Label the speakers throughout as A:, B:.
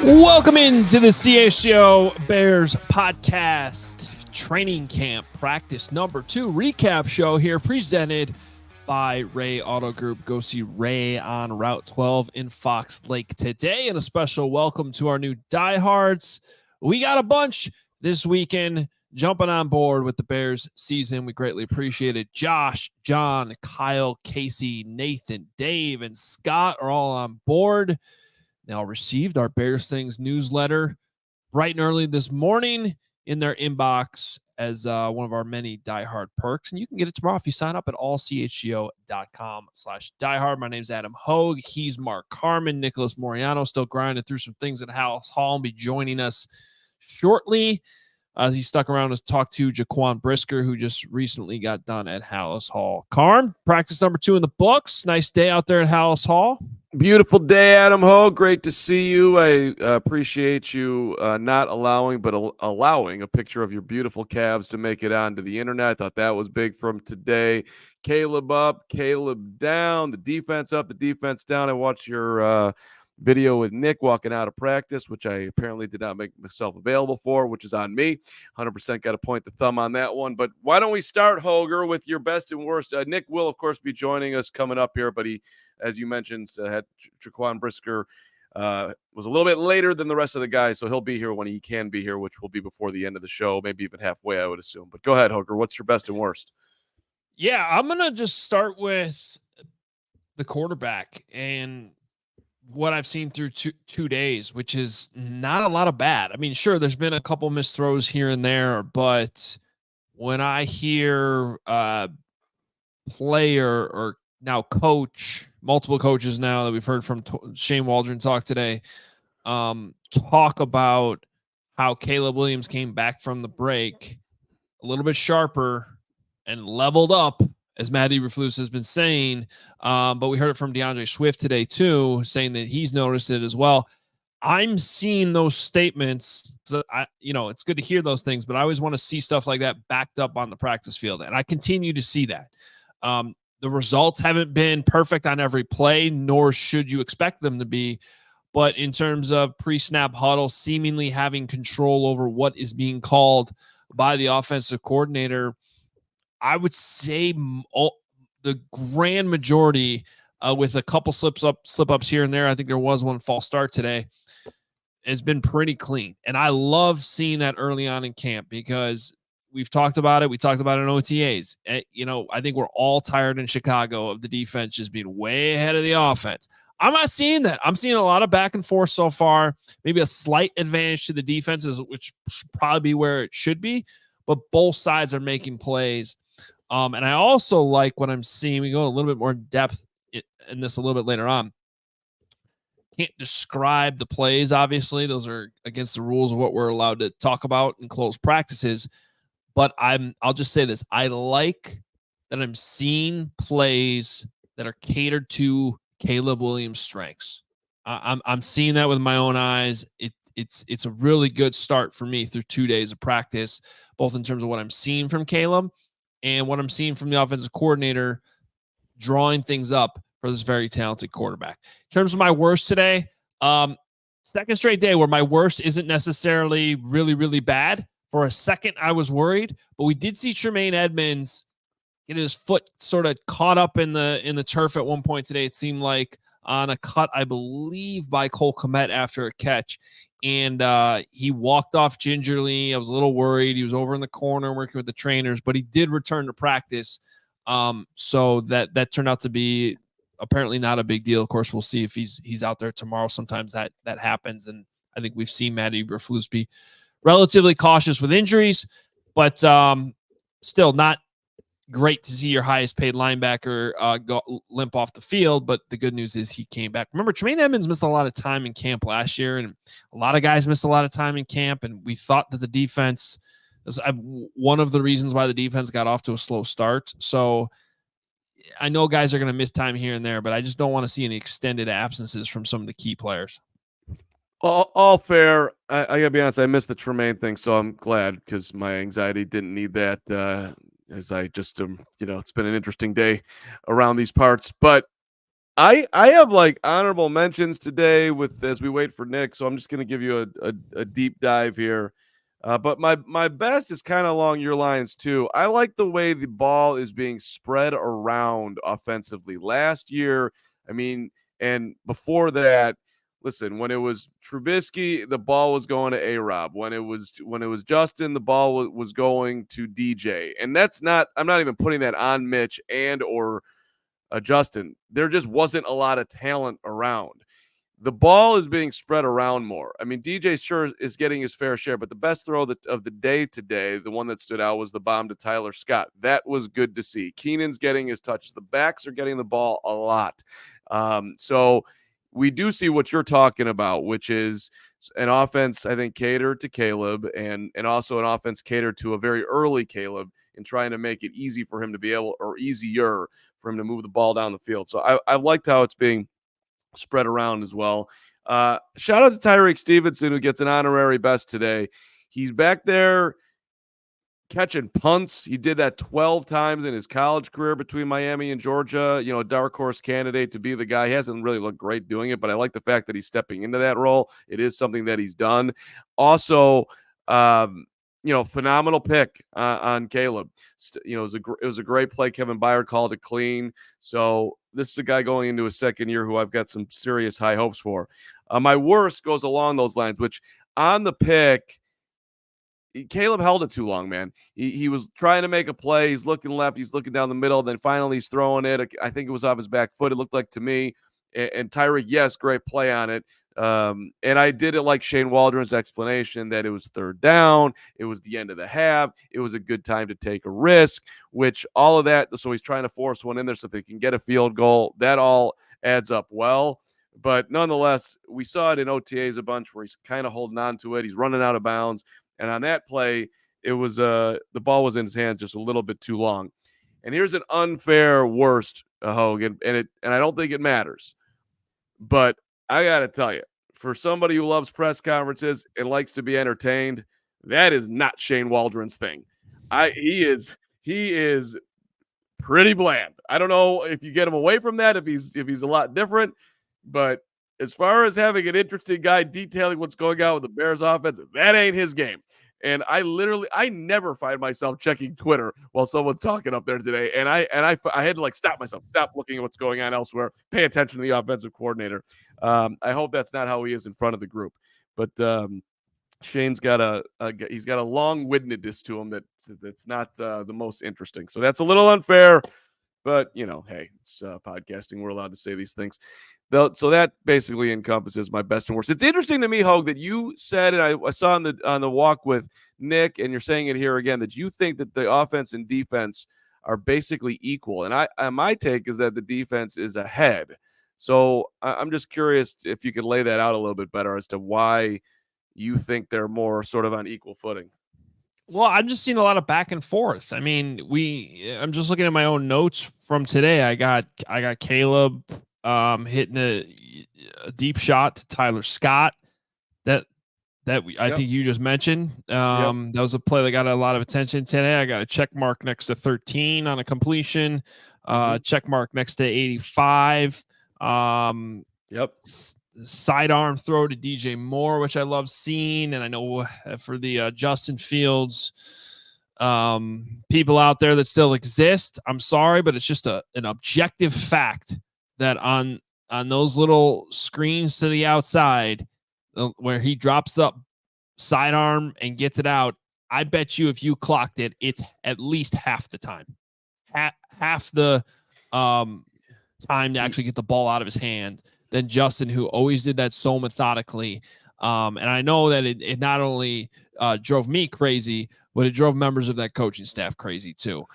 A: Welcome into the CHGO Bears Podcast training camp practice number 2 recap show here, presented by Ray Auto Group. Go see Ray on Route 12 in Fox Lake today, and a special welcome to our new diehards. We got a bunch this weekend jumping on board with the Bears season. We greatly appreciate it. Josh, John, Kyle, Casey, Nathan, Dave, and Scott are all on board. They all received our Bears Things newsletter bright and early this morning in their inbox as one of our many diehard perks. And you can get it tomorrow if you sign up at allchgo.com/diehard. My name's Adam Hoge. He's Mark Carman. Nicholas Moreano still grinding through some things at Halas Hall and be joining us shortly as he stuck around to talk to Jaquan Brisker, who just recently got done at Halas Hall. Carm, practice number 2 in the books. Nice day out there at Halas Hall.
B: Beautiful day, Adam Ho. Great to see you. I appreciate you not allowing, but allowing a picture of your beautiful calves to make it onto the internet. I thought that was big from today. Caleb up, Caleb down, the defense up, the defense down. I watched your video with Nick walking out of practice, which I apparently did not make myself available for, which is on me. 100% got to point the thumb on that one. But why don't we start, Hoger, with your best and worst? Nick will, of course, be joining us coming up here, but he, as you mentioned, had Jaquan Brisker was a little bit later than the rest of the guys, so he'll be here when he can be here, which will be before the end of the show, maybe even halfway, I would assume. But go ahead, Hoger. What's your best and worst?
A: Yeah, I'm going to just start with the quarterback and what I've seen through two days, which is not a lot of bad. I mean, sure, there's been a couple missed throws here and there, but when I hear player or now coach, multiple coaches now that we've heard from Shane Waldron talk today, talk about how Caleb Williams came back from the break a little bit sharper and leveled up, as Matt Eberflus has been saying. But we heard it from DeAndre Swift today too, saying that he's noticed it as well. I'm seeing those statements. So it's good to hear those things, but I always want to see stuff like that backed up on the practice field. And I continue to see that. The results haven't been perfect on every play, nor should you expect them to be. But in terms of pre-snap huddle, seemingly having control over what is being called by the offensive coordinator, I would say the grand majority, with a couple slip-ups here and there, I think there was one false start today, has been pretty clean. And I love seeing that early on in camp because we've talked about it. We talked about it in OTAs. I think we're all tired in Chicago of the defense just being way ahead of the offense. I'm not seeing that. I'm seeing a lot of back and forth so far, maybe a slight advantage to the defenses, which should probably be where it should be, but both sides are making plays. And I also like what I'm seeing. We go a little bit more in depth in this a little bit later on. Can't describe the plays, obviously. Those are against the rules of what we're allowed to talk about in closed practices. But I'll just say this. I like that I'm seeing plays that are catered to Caleb Williams' strengths. I'm seeing that with my own eyes. It's a really good start for me through 2 days of practice, both in terms of what I'm seeing from Caleb and what I'm seeing from the offensive coordinator drawing things up for this very talented quarterback. In terms of my worst today, second straight day where my worst isn't necessarily really, really bad. For a second, I was worried, but we did see Tremaine Edmonds get his foot sort of caught up in the turf at one point today. It seemed like on a cut, I believe, by Cole Kmet after a catch. And he walked off gingerly. I was a little worried. He was over in the corner working with the trainers, but he did return to practice. So that turned out to be apparently not a big deal. Of course, we'll see if he's out there tomorrow. Sometimes that happens. And I think we've seen Matt Eberflus be relatively cautious with injuries, but still not great to see your highest paid linebacker go limp off the field. But the good news is he came back. Remember, Tremaine Edmonds missed a lot of time in camp last year, and a lot of guys missed a lot of time in camp. And we thought that the defense was one of the reasons why the defense got off to a slow start. So I know guys are going to miss time here and there, but I just don't want to see any extended absences from some of the key players.
B: All fair. I got to be honest, I missed the Tremaine thing, so I'm glad because my anxiety didn't need that. As I just, it's been an interesting day around these parts. But I have like honorable mentions today with as we wait for Nick, so I'm just going to give you a deep dive here. But my best is kind of along your lines too. I like the way the ball is being spread around offensively. Last year, I mean, and before that, listen, when it was Trubisky, the ball was going to A-Rob. When it was Justin, the ball was going to DJ. And that's not I'm not even putting that on Mitch and or Justin. There just wasn't a lot of talent around. The ball is being spread around more. I mean, DJ sure is getting his fair share, but the best throw of the day today, the one that stood out, was the bomb to Tyler Scott. That was good to see. Keenan's getting his touches. The backs are getting the ball a lot. So we do see what you're talking about, which is an offense, I think, catered to Caleb and also an offense catered to a very early Caleb in trying to make it easy for him to be able, or easier for him to move the ball down the field. So I liked how it's being spread around as well. Shout out to Tyreek Stevenson, who gets an honorary best today. He's back there catching punts. He did that 12 times in his college career between Miami and Georgia. You know, dark horse candidate to be the guy. He hasn't really looked great doing it, but I like the fact that he's stepping into that role. It is something that he's done. Also, phenomenal pick on Caleb. It was a great play. Kevin Byard called it clean. So this is a guy going into his second year who I've got some serious high hopes for. My worst goes along those lines, which on the pick, Caleb held it too long, man. He was trying to make a play. He's looking left. He's looking down the middle. Then finally he's throwing it. I think it was off his back foot. It looked like to me. And Tyreek, yes, great play on it. And I did it like Shane Waldron's explanation that it was third down. It was the end of the half. It was a good time to take a risk, which all of that. So he's trying to force one in there so they can get a field goal. That all adds up well. But nonetheless, we saw it in OTAs a bunch where he's kind of holding on to it. He's running out of bounds. And on that play, it was the ball was in his hands just a little bit too long. And here's an unfair worst, Hoge, and I don't think it matters. But I got to tell you, for somebody who loves press conferences and likes to be entertained, that is not Shane Waldron's thing. He is pretty bland. I don't know if you get him away from that, if he's a lot different, but as far as having an interesting guy detailing what's going on with the Bears offense, that ain't his game. And I never find myself checking Twitter while someone's talking up there today. And I had to like stop myself, stop looking at what's going on elsewhere, pay attention to the offensive coordinator. I hope that's not how he is in front of the group. But Shane's got he's got a long-windedness to him that's not the most interesting. So that's a little unfair. But, hey, it's podcasting. We're allowed to say these things. So that basically encompasses my best and worst. It's interesting to me, Hoge, that you said, and I saw on the walk with Nick, and you're saying it here again, that you think that the offense and defense are basically equal. And my take is that the defense is ahead. So I'm just curious if you could lay that out a little bit better as to why you think they're more sort of on equal footing.
A: Well, I'm just seeing a lot of back and forth. I mean, I'm just looking at my own notes from today. I got Caleb hitting a deep shot to Tyler Scott that I think you just mentioned. That was a play that got a lot of attention today. I got a check mark next to 13 on a completion, check mark next to 85. Sidearm throw to DJ Moore, which I love seeing. And I know for the Justin Fields people out there that still exist, I'm sorry, but it's just an objective fact that on those little screens to the outside where he drops up sidearm and gets it out, I bet you if you clocked it, it's at least half the time. Half the time to actually get the ball out of his hand than Justin, who always did that so methodically. And I know that it not only drove me crazy, but it drove members of that coaching staff crazy too.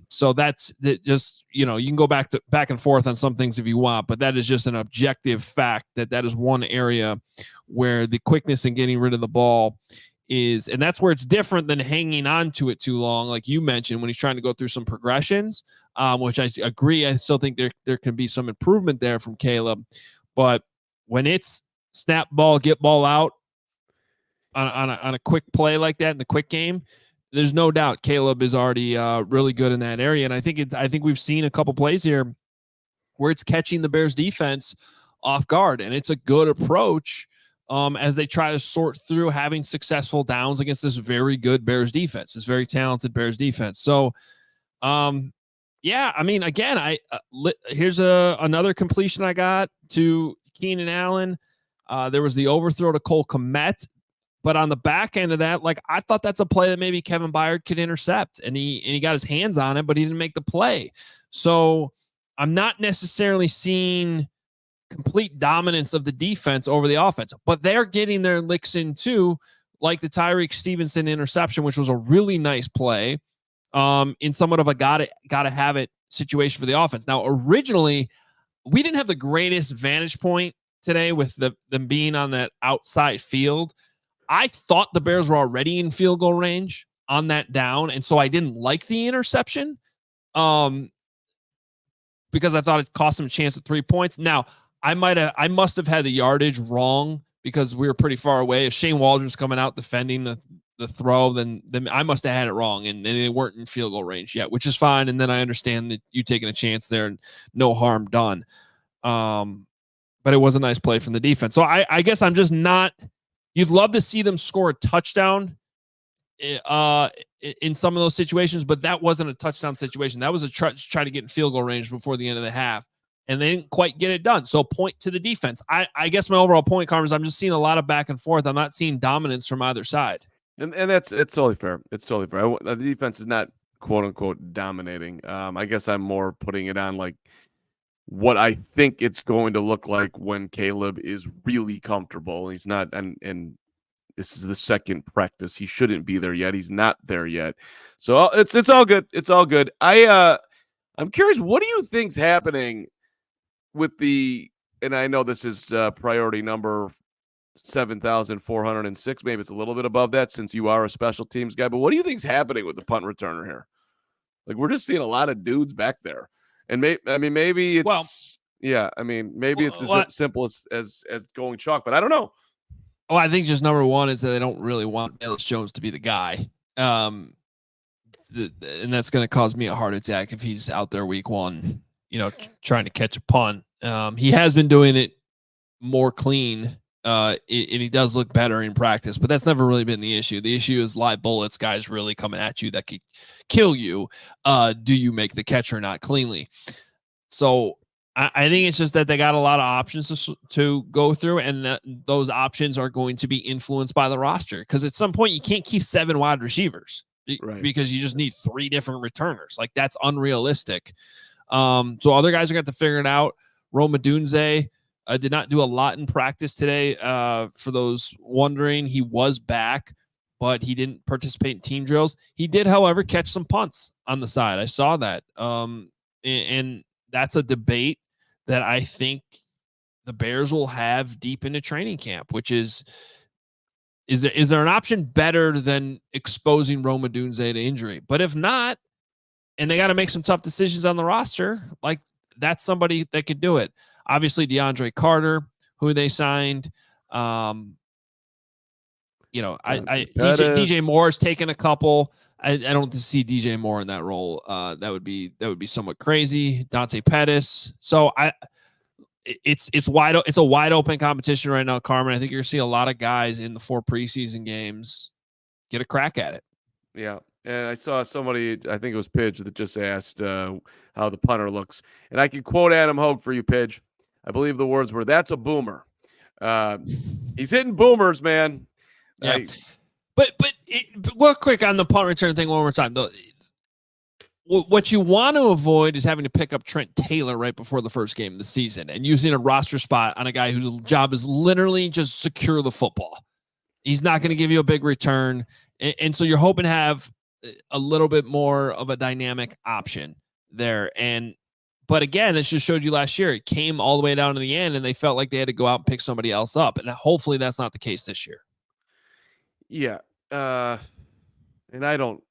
A: So that's just, you can go back and forth on some things if you want, but that is just an objective fact that is one area where the quickness in getting rid of the ball is, and that's where it's different than hanging on to it too long. Like you mentioned, when he's trying to go through some progressions, which I agree. I still think there can be some improvement there from Caleb, but when it's snap ball, get ball out on a quick play like that in the quick game, there's no doubt Caleb is already really good in that area. And I think we've seen a couple plays here where it's catching the Bears defense off guard. And it's a good approach as they try to sort through having successful downs against this very good Bears defense, this very talented Bears defense. So, yeah, I mean, again, here's another completion I got to Keenan Allen. There was the overthrow to Cole Kmet, but on the back end of that, like, I thought that's a play that maybe Kevin Byard could intercept, and he got his hands on it, but he didn't make the play. So I'm not necessarily seeing complete dominance of the defense over the offense, but they're getting their licks in too, like the Tyreek Stevenson interception, which was a really nice play in somewhat of a gotta have it situation for the offense. Now, originally, we didn't have the greatest vantage point today with them being on that outside field. I thought the Bears were already in field goal range on that down, and so I didn't like the interception because I thought it cost them a chance at 3 points. Now, I must have had the yardage wrong because we were pretty far away. If Shane Waldron's coming out defending the throw, then I must have had it wrong, and they weren't in field goal range yet, which is fine. And then I understand that you taking a chance there and no harm done. But it was a nice play from the defense. So I guess I'm just not. You'd love to see them score a touchdown in some of those situations, but that wasn't a touchdown situation. That was a try to get in field goal range before the end of the half, and they didn't quite get it done. So point to the defense. I guess my overall point, Carmen, is I'm just seeing a lot of back and forth. I'm not seeing dominance from either side.
B: And it's totally fair. It's totally fair. The defense is not quote unquote dominating. I guess I'm more putting it on like what I think it's going to look like when Caleb is really comfortable. He's not, and this is the second practice. He shouldn't be there yet. He's not there yet. So it's all good. It's all good. I'm curious, what do you think's happening with and I know this is priority number 7,406. Maybe it's a little bit above that since you are a special teams guy, but what do you think's happening with the punt returner here? Like, we're just seeing a lot of dudes back there. And maybe it's maybe it's as simple as going chalk, but I don't know.
A: Oh, I think just number one is that they don't really want Ellis Jones to be the guy. And that's going to cause me a heart attack if he's out there week one, trying to catch a punt. He has been doing it more clean, and he does look better in practice, but that's never really been the issue. The issue is live bullets, guys really coming at you that could kill you. Do you make the catch or not cleanly? So I think it's just that they got a lot of options to go through, and those options are going to be influenced by the roster, because at some point you can't keep 7 wide receivers, right? Because you just need 3 different returners. Like, that's unrealistic. So other guys are going to have to figure it out. Rome Odunze did not do a lot in practice today. For those wondering, he was back, but he didn't participate in team drills. He did, however, catch some punts on the side. I saw that. And that's a debate that I think the Bears will have deep into training camp, which is there an option better than exposing Rome Odunze to injury? But if not, and they got to make some tough decisions on the roster, like, that's somebody that could do it. Obviously, DeAndre Carter, who they signed. DJ Moore's taken a couple. I don't see DJ Moore in that role. That would be somewhat crazy. Dante Pettis. So it's a wide open competition right now, Carmen. I think you're gonna see a lot of guys in the 4 preseason games get a crack at it.
B: Yeah. And I saw somebody, I think it was Pidge, that just asked how the punter looks. And I can quote Adam Hoge for you, Pidge. I believe the words were, "That's a boomer." He's hitting boomers, man.
A: Yeah. But real quick on the punt return thing one more time. What you want to avoid is having to pick up Trent Taylor right before the first game of the season and using a roster spot on a guy whose job is literally just secure the football. He's not going to give you a big return. And so you're hoping to have a little bit more of a dynamic option there. But again, it just showed you last year, it came all the way down to the end and they felt like they had to go out and pick somebody else up. And hopefully that's not the case this year.
B: Yeah. And I don't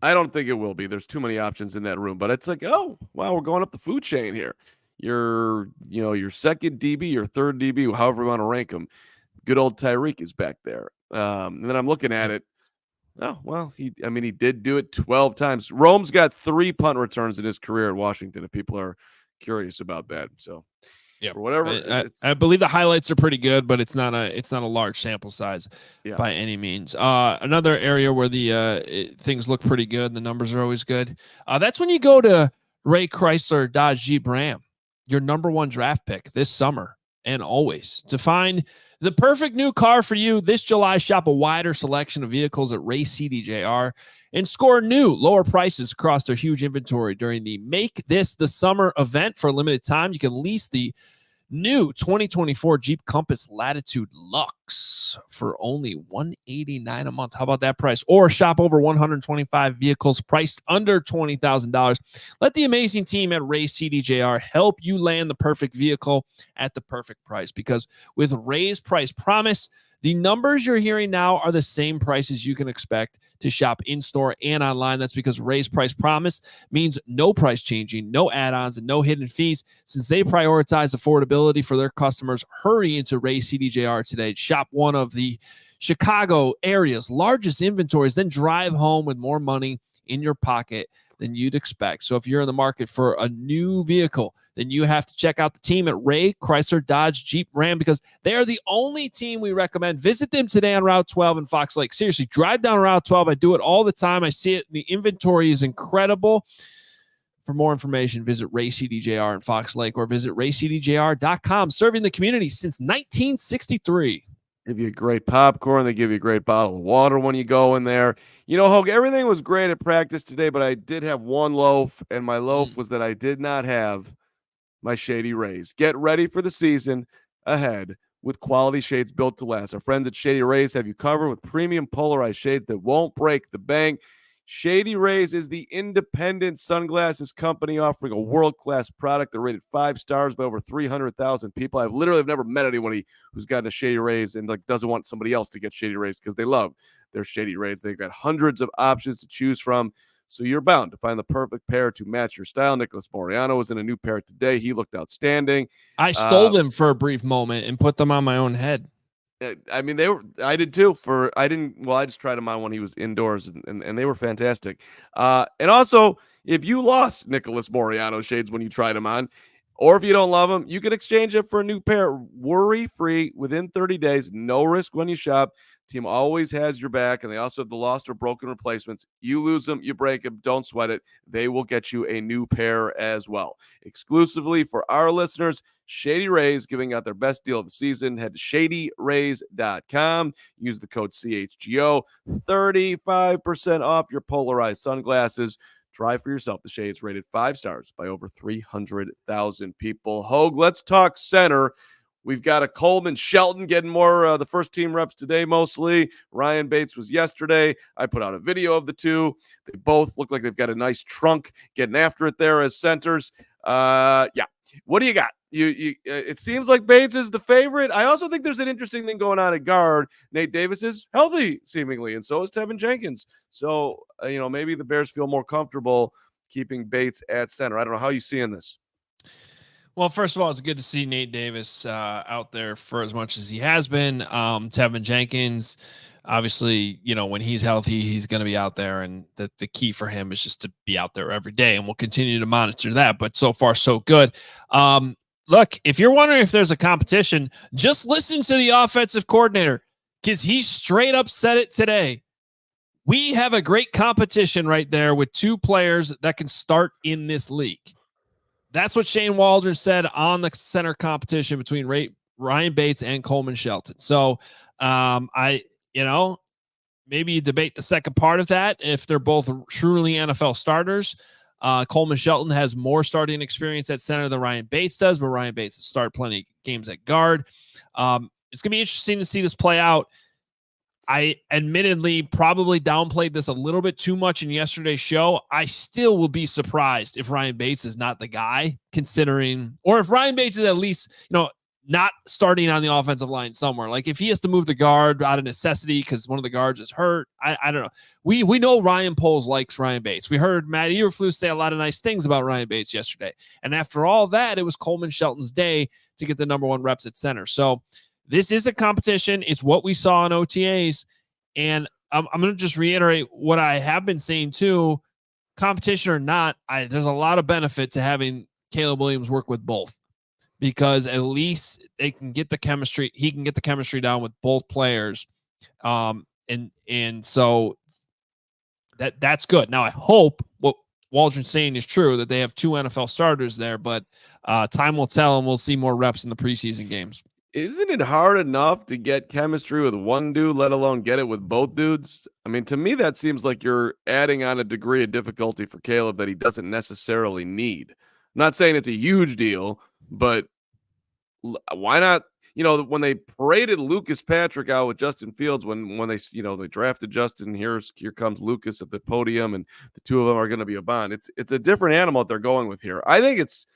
B: think it will be. There's too many options in that room, but it's like, oh, wow, we're going up the food chain here. Your second DB, your third DB, however you want to rank them. Good old Tyreek is back there. And then I'm looking at it. Oh, well, he did do it 12 times. Rome's got 3 punt returns in his career at Washington, if people are curious about that. So
A: yeah,
B: for whatever,
A: I believe the highlights are pretty good, but it's not a large sample size by any means. Another area where the things look pretty good, the numbers are always good. That's when you go to Ray Chrysler Dodge Jeep Ram, your number one draft pick this summer and always. To find the perfect new car for you this July, shop a wider selection of vehicles at Ray CDJR and score new lower prices across their huge inventory during the Make This the Summer event. For a limited time, you can lease the new 2024 Jeep Compass Latitude Luxe for only $189 a month. How about that price? Or shop over 125 vehicles priced under $20,000. Let the amazing team at Ray CDJR help you land the perfect vehicle at the perfect price, because with Ray's price promise, the numbers you're hearing now are the same prices you can expect to shop in-store and online. That's because Ray's price promise means no price changing, no add-ons, and no hidden fees. Since they prioritize affordability for their customers, hurry into Ray CDJR today. Shop one of the Chicago area's largest inventories, then drive home with more money in your pocket than you'd expect. So if you're in the market for a new vehicle, then you have to check out the team at Ray Chrysler Dodge Jeep Ram, because they are the only team we recommend. Visit them today on Route 12 in Fox Lake. Seriously, drive down Route 12. I do it all the time. I see it. The inventory is incredible. For more information, visit Ray CDJR in Fox Lake or visit raycdjr.com. Serving the community since 1963.
B: Give you a great popcorn. They give you a great bottle of water when you go in there. You know, Hoge, everything was great at practice today, but I did have one loaf, and my loaf was that I did not have my Shady Rays. Get ready for the season ahead with quality shades built to last. Our friends at Shady Rays have you covered with premium polarized shades that won't break the bank. Shady Rays is the independent sunglasses company offering a world-class product. They're rated 5 stars by over 300,000 people. I've literally never met anyone who's gotten a Shady Rays and doesn't want somebody else to get Shady Rays because they love their Shady Rays. They've got hundreds of options to choose from, so you're bound to find the perfect pair to match your style. Nicholas Moreano was in a new pair today. He looked outstanding.
A: I stole them for a brief moment and put them on my own head.
B: I mean, I did too. I just tried them on when he was indoors, and they were fantastic. And also, if you lost Nicholas Moreano shades when you tried them on, or if you don't love them, you can exchange it for a new pair worry-free within 30 days. No risk when you shop. Team always has your back, and they also have the lost or broken replacements. You lose them, you break them, don't sweat it. They will get you a new pair as well. Exclusively for our listeners, Shady Rays giving out their best deal of the season. Head to shadyrays.com. Use the code CHGO. 35% off your polarized sunglasses. Try for yourself the shades rated 5 stars by over 300,000 people. Hoge, let's talk center. We've got a Coleman Shelton getting more the first team reps today mostly. Ryan Bates was yesterday. I put out a video of the two. They both look like they've got a nice trunk getting after it there as centers. Yeah. What do you got? It seems like Bates is the favorite. I also think there's an interesting thing going on at guard. Nate Davis is healthy, seemingly, and so is Tevin Jenkins. So, maybe the Bears feel more comfortable keeping Bates at center. I don't know how you seeing this.
A: Well, first of all, it's good to see Nate Davis out there for as much as he has been. Tevin Jenkins, obviously, when he's healthy, he's going to be out there. And the key for him is just to be out there every day. And we'll continue to monitor that. But so far, so good. Look, if you're wondering if there's a competition, just listen to the offensive coordinator, because he straight up said it today. We have a great competition right there with two players that can start in this league. That's what Shane Waldron said on the center competition between Ryan Bates and Coleman Shelton. So maybe you debate the second part of that if they're both truly NFL starters. Coleman Shelton has more starting experience at center than Ryan Bates does, but Ryan Bates has started plenty of games at guard. It's going to be interesting to see this play out. I admittedly probably downplayed this a little bit too much in yesterday's show. I still will be surprised if Ryan Bates is not the guy, considering, or if Ryan Bates is at least, not starting on the offensive line somewhere. Like if he has to move the guard out of necessity because one of the guards is hurt, I don't know. We know Ryan Poles likes Ryan Bates. We heard Matt Eberflus say a lot of nice things about Ryan Bates yesterday. And after all that, it was Coleman Shelton's day to get the number one reps at center. So this is a competition. It's what we saw in OTAs. And I'm going to just reiterate what I have been saying too. Competition or not, there's a lot of benefit to having Caleb Williams work with both, because at least they can get the chemistry. He can get the chemistry down with both players. And so that's good. Now I hope what Waldron's saying is true, that they have 2 NFL starters there, but time will tell, and we'll see more reps in the preseason games.
B: Isn't it hard enough to get chemistry with one dude, let alone get it with both dudes? I mean, to me, that seems like you're adding on a degree of difficulty for Caleb that he doesn't necessarily need. I'm not saying it's a huge deal, but why not? You know, when they paraded Lucas Patrick out with Justin Fields, when they they drafted Justin, here comes Lucas at the podium, and the two of them are going to be a bond. It's a different animal that they're going with here. I think it's.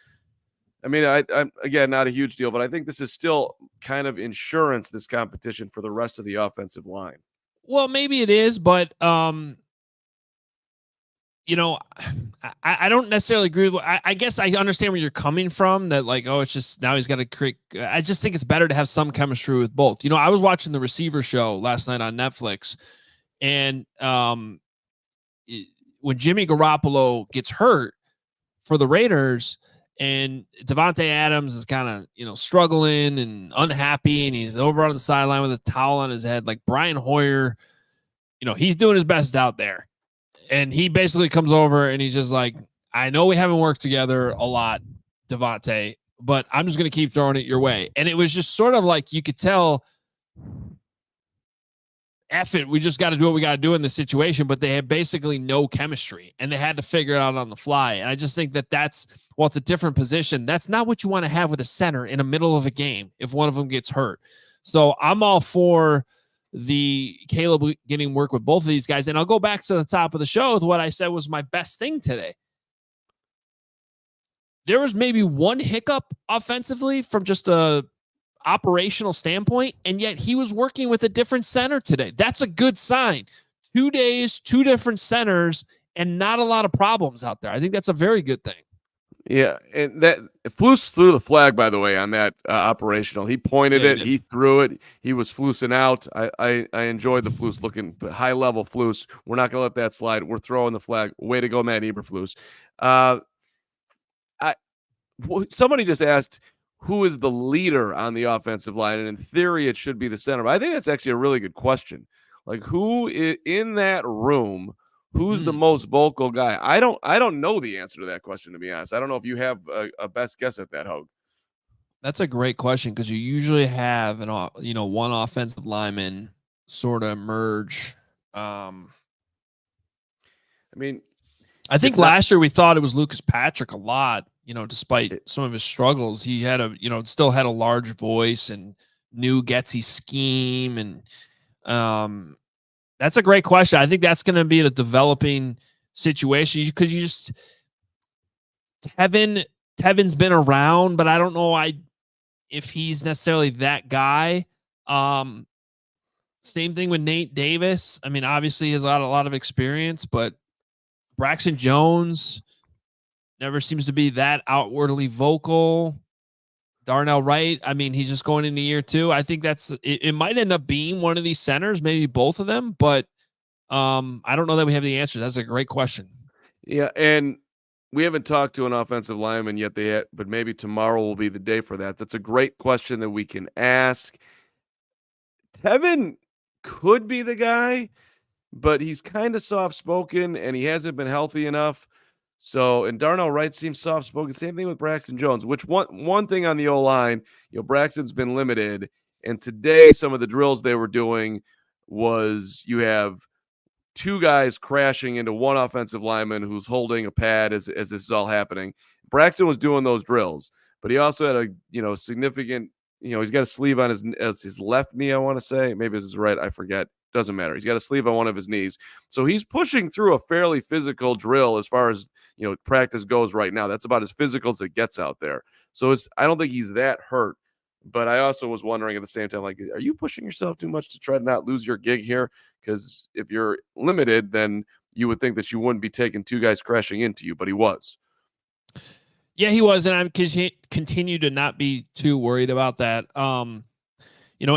B: I mean, I'm again not a huge deal, but I think this is still kind of insurance, this competition, for the rest of the offensive line.
A: Well, maybe it is, but I don't necessarily agree with. I guess I understand where you're coming from. That like, oh, it's just now he's got to create. I just think it's better to have some chemistry with both. I was watching the Receiver Show last night on Netflix, and when Jimmy Garoppolo gets hurt for the Raiders, and Devontae Adams is kind of, struggling and unhappy, and he's over on the sideline with a towel on his head. Like Brian Hoyer, he's doing his best out there. And he basically comes over and he's just like, I know we haven't worked together a lot, Devontae, but I'm just going to keep throwing it your way. And it was just sort of like, you could tell, F it, we just got to do what we got to do in this situation, but they had basically no chemistry and they had to figure it out on the fly. And I just think that's it's a different position. That's not what you want to have with a center in the middle of a game if one of them gets hurt. So I'm all for the Caleb getting work with both of these guys. And I'll go back to the top of the show with what I said was my best thing today. There was maybe one hiccup offensively from just a operational standpoint, and yet he was working with a different center today. That's a good sign. 2 days, 2 different centers, and not a lot of problems out there. I think that's a very good thing.
B: Yeah, and that Flus threw the flag, by the way, on that operational. He pointed it, he threw it, he was flusing out. I enjoyed the Flus looking, high level Flus. We're not gonna let that slide. We're throwing the flag. Way to go, Matt Eberflus. Somebody just asked, who is the leader on the offensive line? And in theory, it should be the center. But I think that's actually a really good question. Like, who in that room, who's the most vocal guy? I don't know the answer to that question, to be honest. I don't know if you have a best guess at that, Hoge.
A: That's a great question, because you usually have one offensive lineman sort of emerge. I think last year we thought it was Lucas Patrick a lot. Despite some of his struggles, he had still had a large voice and knew Getsy's scheme. And that's a great question. I think that's going to be a developing situation, because Tevin's been around, but I don't know if he's necessarily that guy. Same thing with Nate Davis. I mean, obviously he has a lot of experience, but Braxton Jones never seems to be that outwardly vocal. Darnell Wright, I mean, he's just going into year 2. I think it might end up being one of these centers, maybe both of them, but I don't know that we have the answer. That's a great question.
B: Yeah, and we haven't talked to an offensive lineman yet, but maybe tomorrow will be the day for that. That's a great question that we can ask. Tevin could be the guy, but he's kind of soft-spoken, and he hasn't been healthy enough. So, and Darnell Wright seems soft-spoken. Same thing with Braxton Jones, which one thing on the O-line, Braxton's been limited. And today, some of the drills they were doing was you have 2 guys crashing into one offensive lineman who's holding a pad as this is all happening. Braxton was doing those drills, but he also had a, significant, he's got a sleeve on his left knee, I want to say. Maybe it's his right, I forget. Doesn't matter. He's got a sleeve on one of his knees. So he's pushing through a fairly physical drill as far as, practice goes right now. That's about as physical as it gets out there. So I don't think he's that hurt. But I also was wondering at the same time, like, are you pushing yourself too much to try to not lose your gig here? Because if you're limited, then you would think that you wouldn't be taking 2 guys crashing into you, but he was.
A: Yeah, he was. And I continue to not be too worried about that. And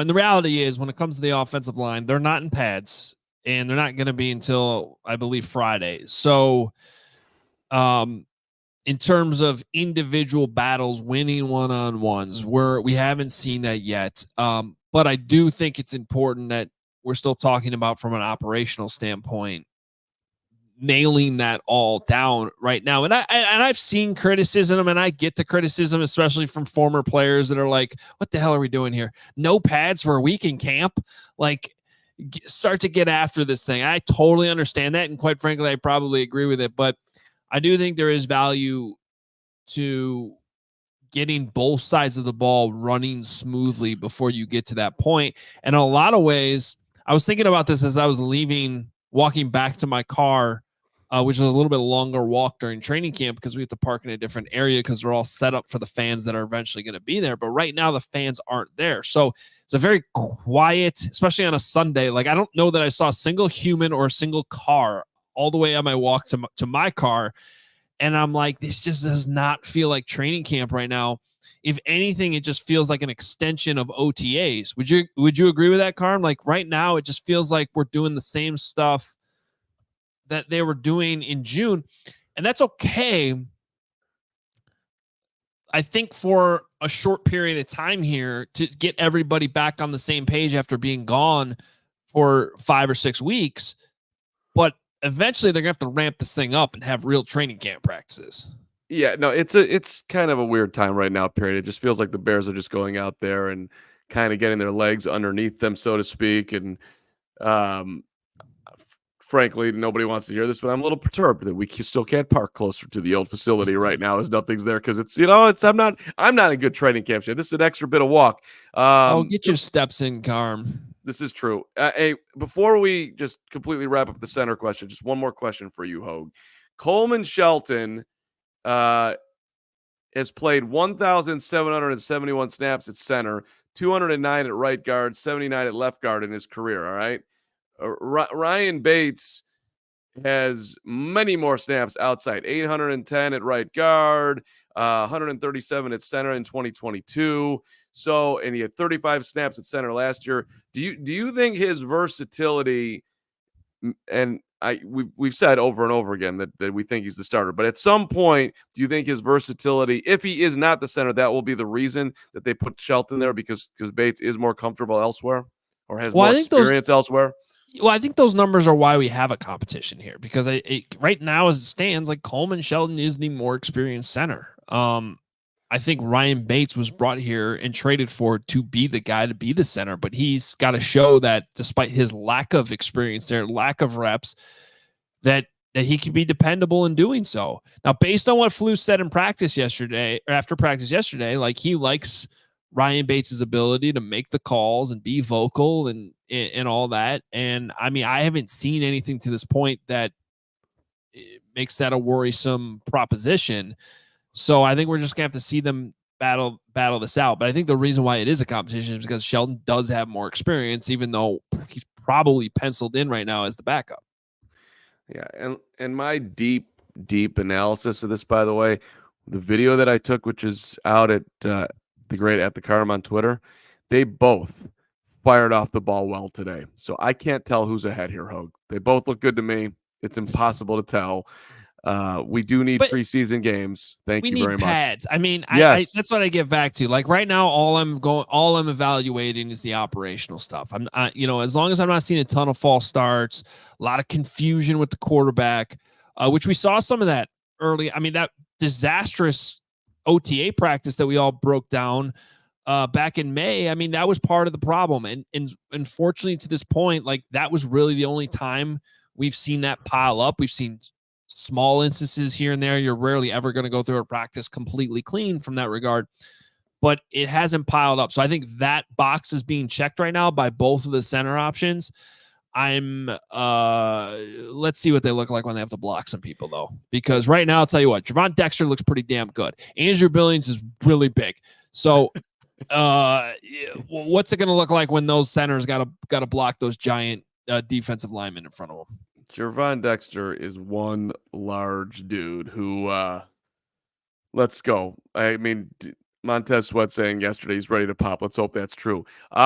A: the reality is, when it comes to the offensive line, they're not in pads, and they're not going to be until, I believe, Friday. So in terms of individual battles, winning one-on-ones, we haven't seen that yet. But I do think it's important that we're still talking about from an operational standpoint, nailing that all down right now. And I've seen criticism, and I get the criticism, especially from former players that are like, what the hell are we doing here? No pads for a week in camp? Like, start to get after this thing. I totally understand that. And quite frankly, I probably agree with it, but I do think there is value to getting both sides of the ball running smoothly before you get to that point. And in a lot of ways, I was thinking about this as I was walking back to my car, which was a little bit longer walk during training camp because we have to park in a different area because we're all set up for the fans that are eventually going to be there. But right now the fans aren't there. So it's a very quiet, especially on a Sunday. Like, I don't know that I saw a single human or a single car all the way on my walk to my car. And I'm like, this just does not feel like training camp right now. If anything, it just feels like an extension of OTAs. Would you agree with that, Carm? Like, right now, it just feels like we're doing the same stuff that they were doing in June. And that's okay, I think, for a short period of time here to get everybody back on the same page after being gone for 5 or 6 weeks. But eventually they're going to have to ramp this thing up and have real training camp practices.
B: Yeah, no, it's kind of a weird time right now, period. It just feels like the Bears are just going out there and kind of getting their legs underneath them, so to speak. And frankly, nobody wants to hear this, but I'm a little perturbed that we still can't park closer to the old facility right now as nothing's there, because I'm not in good training camp yet. This is an extra bit of walk.
A: Get your steps in, Carm.
B: This is true. Hey, before we just completely wrap up the center question, just one more question for you, Hoge. Coleman Shelton has played 1,771 snaps at center, 209 at right guard, 79 at left guard in his career. All right. Ryan Bates has many more snaps outside, 810 at right guard, 137 at center in 2022. So, and he had 35 snaps at center last year. Do you think his versatility, and we've said over and over again that we think he's the starter, but at some point, do you think his versatility, if he is not the center, that will be the reason that they put Shelton there because Bates is more comfortable elsewhere or has more experience elsewhere?
A: Well, I think those numbers are why we have a competition here, because right now as it stands, like, Coleman Shelton is the more experienced center. I think Ryan Bates was brought here and traded for to be the guy to be the center, but he's got to show that despite his lack of experience there, lack of reps, that he can be dependable in doing so. Now, based on what Flew said in practice yesterday, or after practice yesterday, like, he likes Ryan Bates' ability to make the calls and be vocal and all that. And I mean, I haven't seen anything to this point that makes that a worrisome proposition. So I think we're just gonna have to see them battle this out. But I think the reason why it is a competition is because Shelton does have more experience, even though he's probably penciled in right now as the backup.
B: Yeah, and my deep analysis of this, by the way, the video that I took, which is out at the Carman on Twitter, they both fired off the ball well today. So I can't tell who's ahead here, Hoge. They both look good to me. It's impossible to tell. We do need preseason games. Thank you very much.
A: Pads. I mean,
B: yes.
A: That's what I get back to. Like, right now, all I'm evaluating is the operational stuff. As long as I'm not seeing a ton of false starts, a lot of confusion with the quarterback, which we saw some of that early. I mean, that disastrous OTA practice that we all broke down back in May. I mean, that was part of the problem. And unfortunately, to this point, like, that was really the only time we've seen that pile up. We've seen small instances here and there. You're rarely ever going to go through a practice completely clean from that regard, but it hasn't piled up. So I think that box is being checked right now by both of the center options. Let's see what they look like when they have to block some people, though, because right now, I'll tell you what, Javon Dexter looks pretty damn good. Andrew Billings is really big. So what's it going to look like when those centers got to block those giant defensive linemen in front of them?
B: Javon Dexter is one large dude who, let's go. I mean, Montez Sweat saying yesterday he's ready to pop. Let's hope that's true.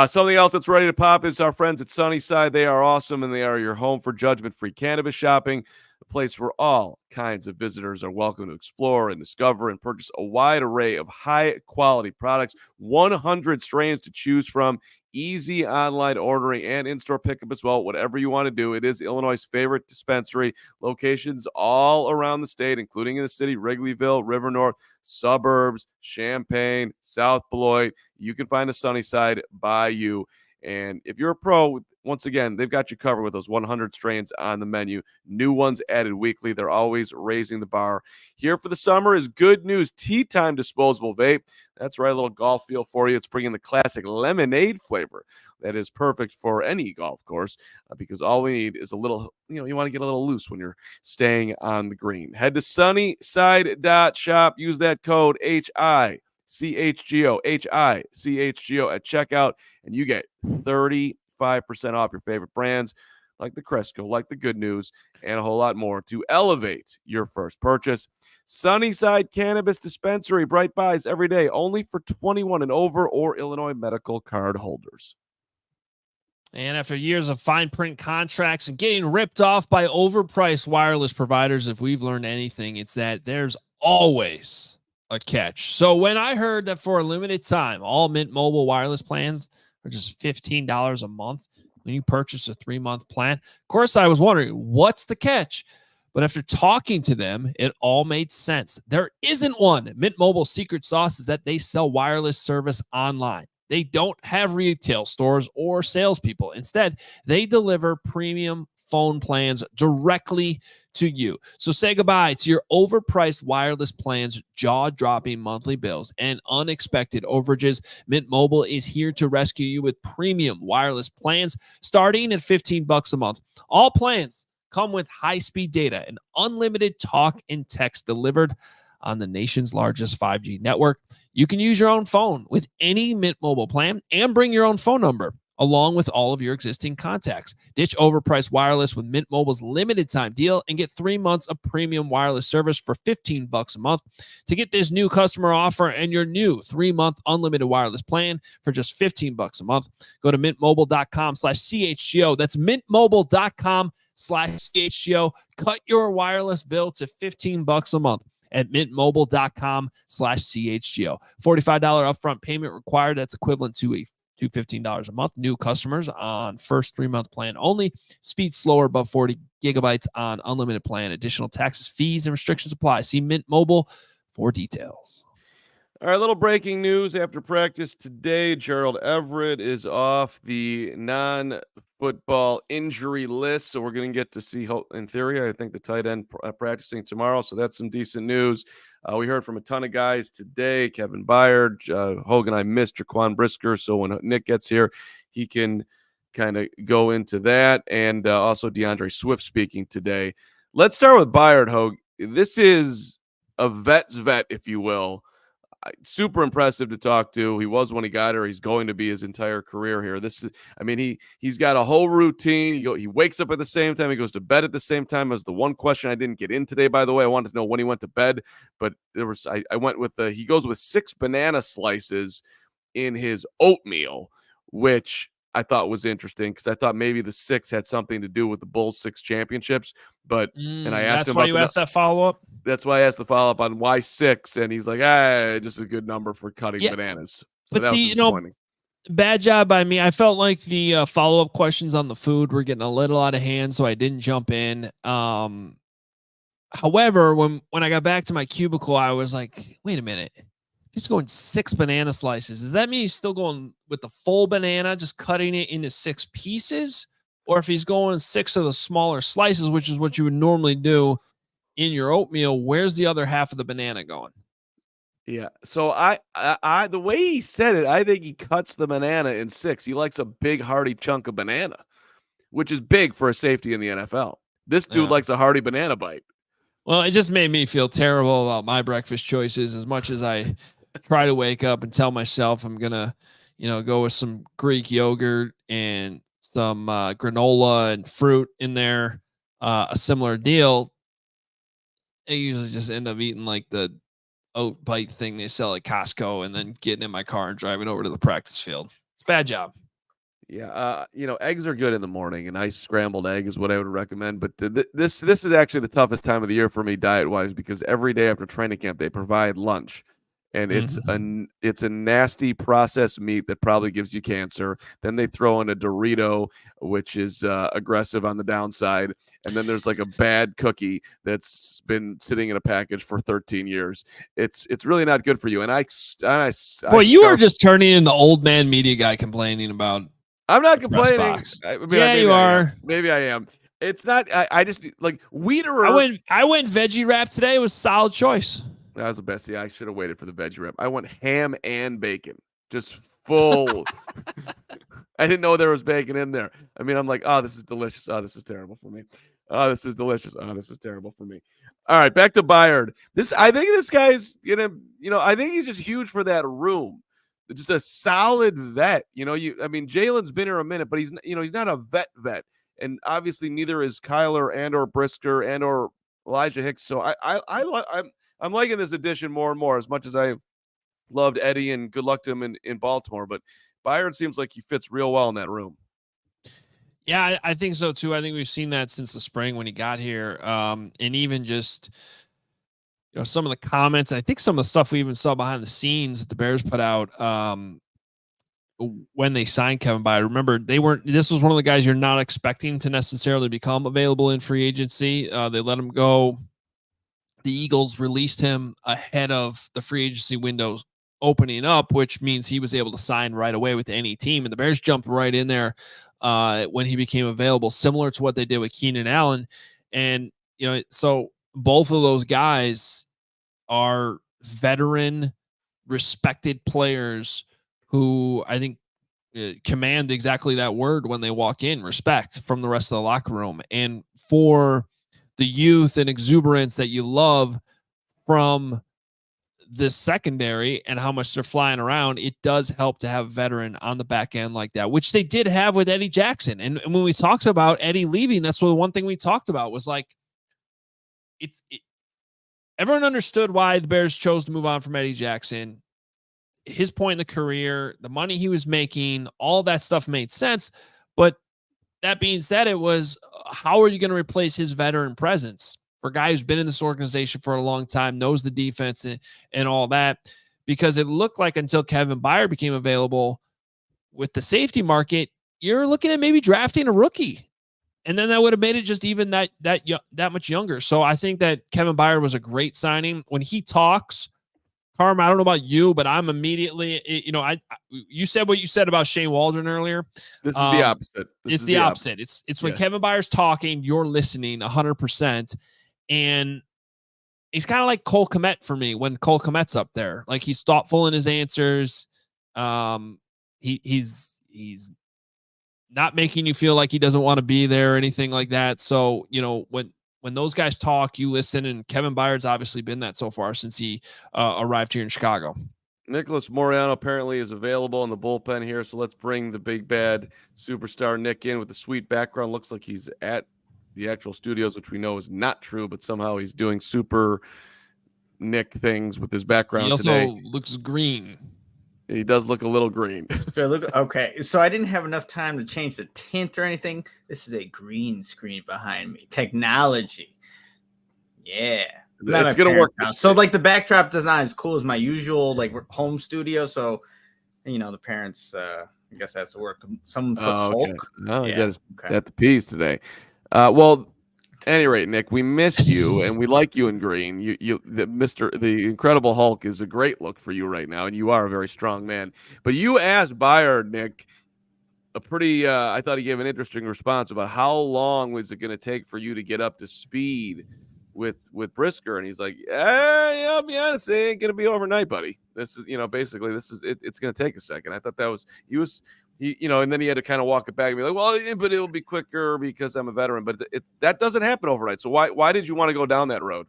B: Something else that's ready to pop is our friends at Sunnyside. They are awesome, and they are your home for judgment-free cannabis shopping. a place where all kinds of visitors are welcome to explore and discover and purchase a wide array of high-quality products, 100 strains to choose from, easy online ordering and in-store pickup as well. Whatever you want to do, it is Illinois' favorite dispensary. Locations all around the state, including in the city, Wrigleyville, River North, suburbs, Champaign, South Beloit. You can find a Sunnyside by you. And if you're a pro, once again, they've got you covered with those 100 strains on the menu. New ones added weekly. They're always raising the bar. Here for the summer is good news. Tea Time Disposable Vape. That's right, a little golf feel for you. It's bringing the classic lemonade flavor that is perfect for any golf course because all we need is a little, you want to get a little loose when you're staying on the green. Head to sunnyside.shop. Use that code HICHGO at checkout, and you get 35% off your favorite brands like the Cresco, like the Good News, and a whole lot more to elevate your first purchase. Sunnyside Cannabis Dispensary, bright buys every day, only for 21 and over or Illinois medical card holders.
A: And after years of fine print contracts and getting ripped off by overpriced wireless providers, if we've learned anything, it's that there's always a catch. So when I heard that for a limited time, all Mint Mobile wireless plans are just $15 a month when you purchase a 3-month plan, of course, I was wondering, what's the catch? But after talking to them, it all made sense. There isn't one. Mint Mobile's secret sauce is that they sell wireless service online. They don't have retail stores or salespeople. Instead, they deliver premium phone plans directly to you. So say goodbye to your overpriced wireless plans, jaw-dropping monthly bills, and unexpected overages. Mint Mobile is here to rescue you with premium wireless plans starting at $15 a month. All plans come with high-speed data and unlimited talk and text delivered on the nation's largest 5G network. You can use your own phone with any Mint Mobile plan and bring your own phone number along with all of your existing contacts. Ditch overpriced wireless with Mint Mobile's limited time deal and get 3 months of premium wireless service for $15 a month. To get this new customer offer and your new 3-month unlimited wireless plan for just $15 a month, go to mintmobile.com/CHGO. That's mintmobile.com/CHGO. Cut your wireless bill to $15 a month at mintmobile.com/CHGO. $45 upfront payment required. That's equivalent to $15 a month. New customers on first 3-month plan only. Speed slower above 40 gigabytes on unlimited plan. Additional taxes, fees, and restrictions apply. See Mint Mobile for details.
B: All right, little breaking news after practice today. Gerald Everett is off the non-football injury list, so we're going to get to see, in theory, I think the tight end practicing tomorrow, so that's some decent news. We heard from a ton of guys today. Kevin Byard, Hoge and I missed Jaquan Brisker, so when Nick gets here, he can kind of go into that, and also DeAndre Swift speaking today. Let's start with Byard, Hoge. This is a vet's vet, if you will. Super impressive to talk to. He was when he got here. He's going to be his entire career here. He's got a whole routine. He wakes up at the same time. He goes to bed at the same time. As the one question I didn't get in today, by the way. I wanted to know when he went to bed, but I went with he goes with 6 banana slices in his oatmeal, which I thought was interesting because I thought maybe the 6 had something to do with the Bulls' 6 championships. But and I asked
A: that's
B: him
A: why
B: about
A: you asked that follow-up.
B: That's why I asked the follow-up on why 6, and he's like, just a good number for cutting bananas. So
A: but
B: that
A: see,
B: was
A: bad job by me. I felt like the follow-up questions on the food were getting a little out of hand, so I didn't jump in. However, when I got back to my cubicle, I was like, wait a minute. He's going 6 banana slices. Does that mean he's still going with the full banana, just cutting it into 6 pieces? Or if he's going 6 of the smaller slices, which is what you would normally do in your oatmeal, where's the other half of the banana going?
B: Yeah. So I the way he said it, I think he cuts the banana in 6. He likes a big hearty chunk of banana, which is big for a safety in the NFL. This dude likes a hearty banana bite.
A: Well, it just made me feel terrible about my breakfast choices as much as I try to wake up and tell myself I'm going to, go with some Greek yogurt and some granola and fruit in there, a similar deal. I usually just end up eating like the oat bite thing they sell at Costco and then getting in my car and driving over to the practice field. It's a bad job.
B: Yeah, eggs are good in the morning. A nice scrambled egg is what I would recommend. But this is actually the toughest time of the year for me diet wise because every day after training camp they provide lunch, and it's a nasty processed meat that probably gives you cancer. Then they throw in a Dorito, which is aggressive on the downside, and then there's like a bad cookie that's been sitting in a package for 13 years. It's really not good for you. And
A: Well, you are just turning into old man media guy complaining about.
B: I'm not complaining.
A: Yeah, you are.
B: Maybe I am. It's not. I just like Wiederer.
A: I went veggie wrap today. It was a solid choice.
B: That was the best. Yeah, I should have waited for the veggie wrap. I went ham and bacon, just full. I didn't know there was bacon in there. I mean, I'm like, oh, this is delicious. Oh, this is terrible for me. Oh, this is delicious. Oh, this is terrible for me. All right, back to Byard. I think this guy's gonna. I think he's just huge for that room. Just a solid vet. Jalen's been here a minute, but he's not a vet. And obviously neither is Kyler and or Brisker and or Elijah Hicks. So I'm liking this addition more and more, as much as I loved Eddie and good luck to him in Baltimore. But Byard seems like he fits real well in that room.
A: Yeah, I think so too. I think we've seen that since the spring when he got here. And even just some of the comments, I think some of the stuff we even saw behind the scenes that the Bears put out when they signed Kevin Byard. Remember, this was one of the guys you're not expecting to necessarily become available in free agency. They let him go. The Eagles released him ahead of the free agency window opening up, which means he was able to sign right away with any team. And the Bears jumped right in there when he became available, similar to what they did with Keenan Allen. And, so both of those guys are veteran, respected players who I think command exactly that word when they walk in, respect from the rest of the locker room. And for the youth and exuberance that you love from this secondary and how much they're flying around, it does help to have a veteran on the back end like that, which they did have with Eddie Jackson. And when we talked about Eddie leaving, that's what one thing we talked about was like, everyone understood why the Bears chose to move on from Eddie Jackson. His point in the career, the money he was making, all that stuff made sense. But that being said, it was, how are you going to replace his veteran presence for a guy who's been in this organization for a long time, knows the defense and all that? Because it looked like until Kevin Byard became available with the safety market, you're looking at maybe drafting a rookie. And then that would have made it just even that much younger. So I think that Kevin Byard was a great signing. When he talks, Carman, I don't know about you, but I'm immediately, you said what you said about Shane Waldron earlier.
B: This is the opposite.
A: It's the opposite. It's when Kevin Byard's talking, you're listening 100%. And he's kind of like Cole Kmet for me when Cole Kmet's up there. Like, he's thoughtful in his answers. He's not making you feel like he doesn't want to be there or anything like that. So, when those guys talk, you listen, and Kevin Byard's obviously been that so far since he arrived here in Chicago.
B: Nicholas Moreano apparently is available in the bullpen here, so let's bring the big bad superstar Nick in with the sweet background. Looks like he's at the actual studios, which we know is not true, but somehow he's doing super Nick things with his background today.
A: He also looks green.
B: He does look a little green.
C: Okay, so I didn't have enough time to change the tint or anything. This is a green screen behind me. Technology. Yeah.
B: It's going to work.
C: So, like, the backdrop is not as cool as my usual, like, home studio. So, the parents, I guess, has to work. Someone put Hulk.
B: Okay. No, he's at the P's today. Well, at any rate, Nick, we miss you and we like you in green. The Incredible Hulk is a great look for you right now, and you are a very strong man. But you asked Byard, Nick, I thought he gave an interesting response about how long was it going to take for you to get up to speed with Brisker, and he's like, I'll be honest, it ain't going to be overnight, buddy. This is, basically it's going to take a second. I thought that was and then he had to kind of walk it back and be like, well, but it'll be quicker because I'm a veteran. But that doesn't happen overnight. So why did you want to go down that road?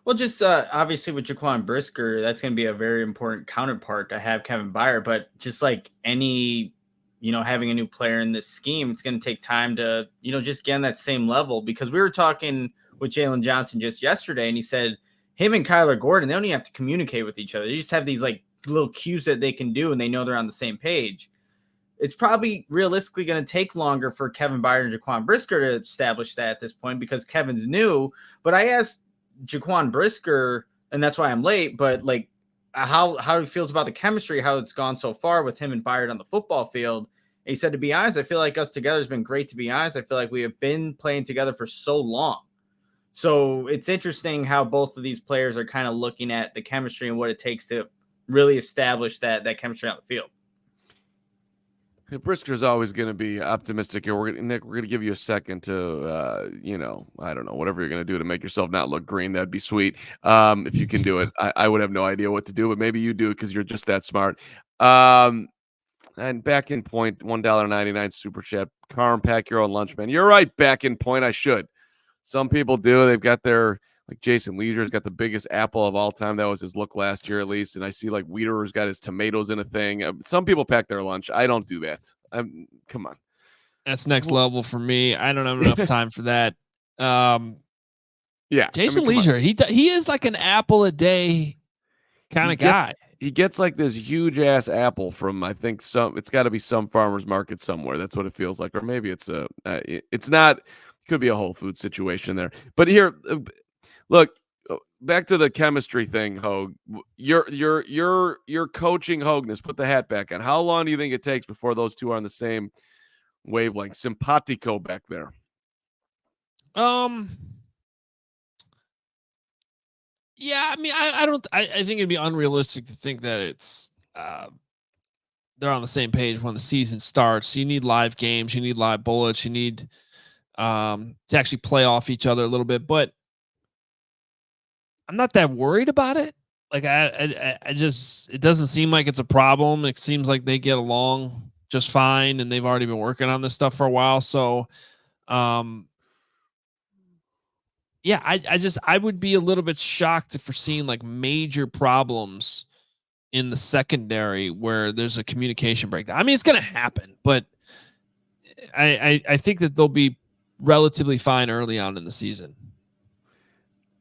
C: Well, just obviously with Jaquan Brisker, that's going to be a very important counterpart to have Kevin Byard. But just like any, having a new player in this scheme, it's going to take time to, just get on that same level. Because we were talking with Jalen Johnson just yesterday, and he said him and Kyler Gordon, they don't even have to communicate with each other. They just have these like little cues that they can do, and they know they're on the same page. it's probably realistically going to take longer for Kevin Byard and Jaquan Brisker to establish that at this point because Kevin's new. But I asked Jaquan Brisker, and that's why I'm late, but like how he feels about the chemistry, how it's gone so far with him and Byard on the football field. And he said, to be honest, I feel like us together has been great, to be honest. I feel like we have been playing together for so long. So it's interesting how both of these players are kind of looking at the chemistry and what it takes to really establish that chemistry on the field.
B: Brisker's always going to be optimistic here. Nick, we're going to give you a second to, I don't know, whatever you're going to do to make yourself not look green. That'd be sweet. If you can do it. I would have no idea what to do, but maybe you do because you're just that smart. And back in point, $1.99 super chat. Carm, pack your own lunch, man. You're right. Back in point. I should. Some people do. They've got their, like Jason Leisure's got the biggest apple of all time. That was his look last year, at least. And I see like Wiederer's got his tomatoes in a thing. Some people pack their lunch. I don't do that. Come on.
A: That's next level for me. I don't have enough time for that.
B: Yeah.
A: Jason Leisure, he is like an apple a day kind of guy.
B: He gets like this huge ass apple from, I think it's got to be some farmer's market somewhere. That's what it feels like. Or maybe it's not, could be a Whole Foods situation there. But here, look, back to the chemistry thing, Hoge. You're coaching Hogeness. Put the hat back on. How long do you think it takes before those two are on the same wavelength? Simpatico back there.
A: Yeah, I mean, I think it'd be unrealistic to think that it's they're on the same page when the season starts. You need live games, you need live bullets, you need to actually play off each other a little bit. But I'm not that worried about it. Like I just, it doesn't seem like it's a problem. It seems like they get along just fine, and they've already been working on this stuff for a while. So, yeah, I would be a little bit shocked if we're seeing like major problems in the secondary where there's a communication breakdown. I mean, it's going to happen, but I think that they'll be relatively fine early on in the season.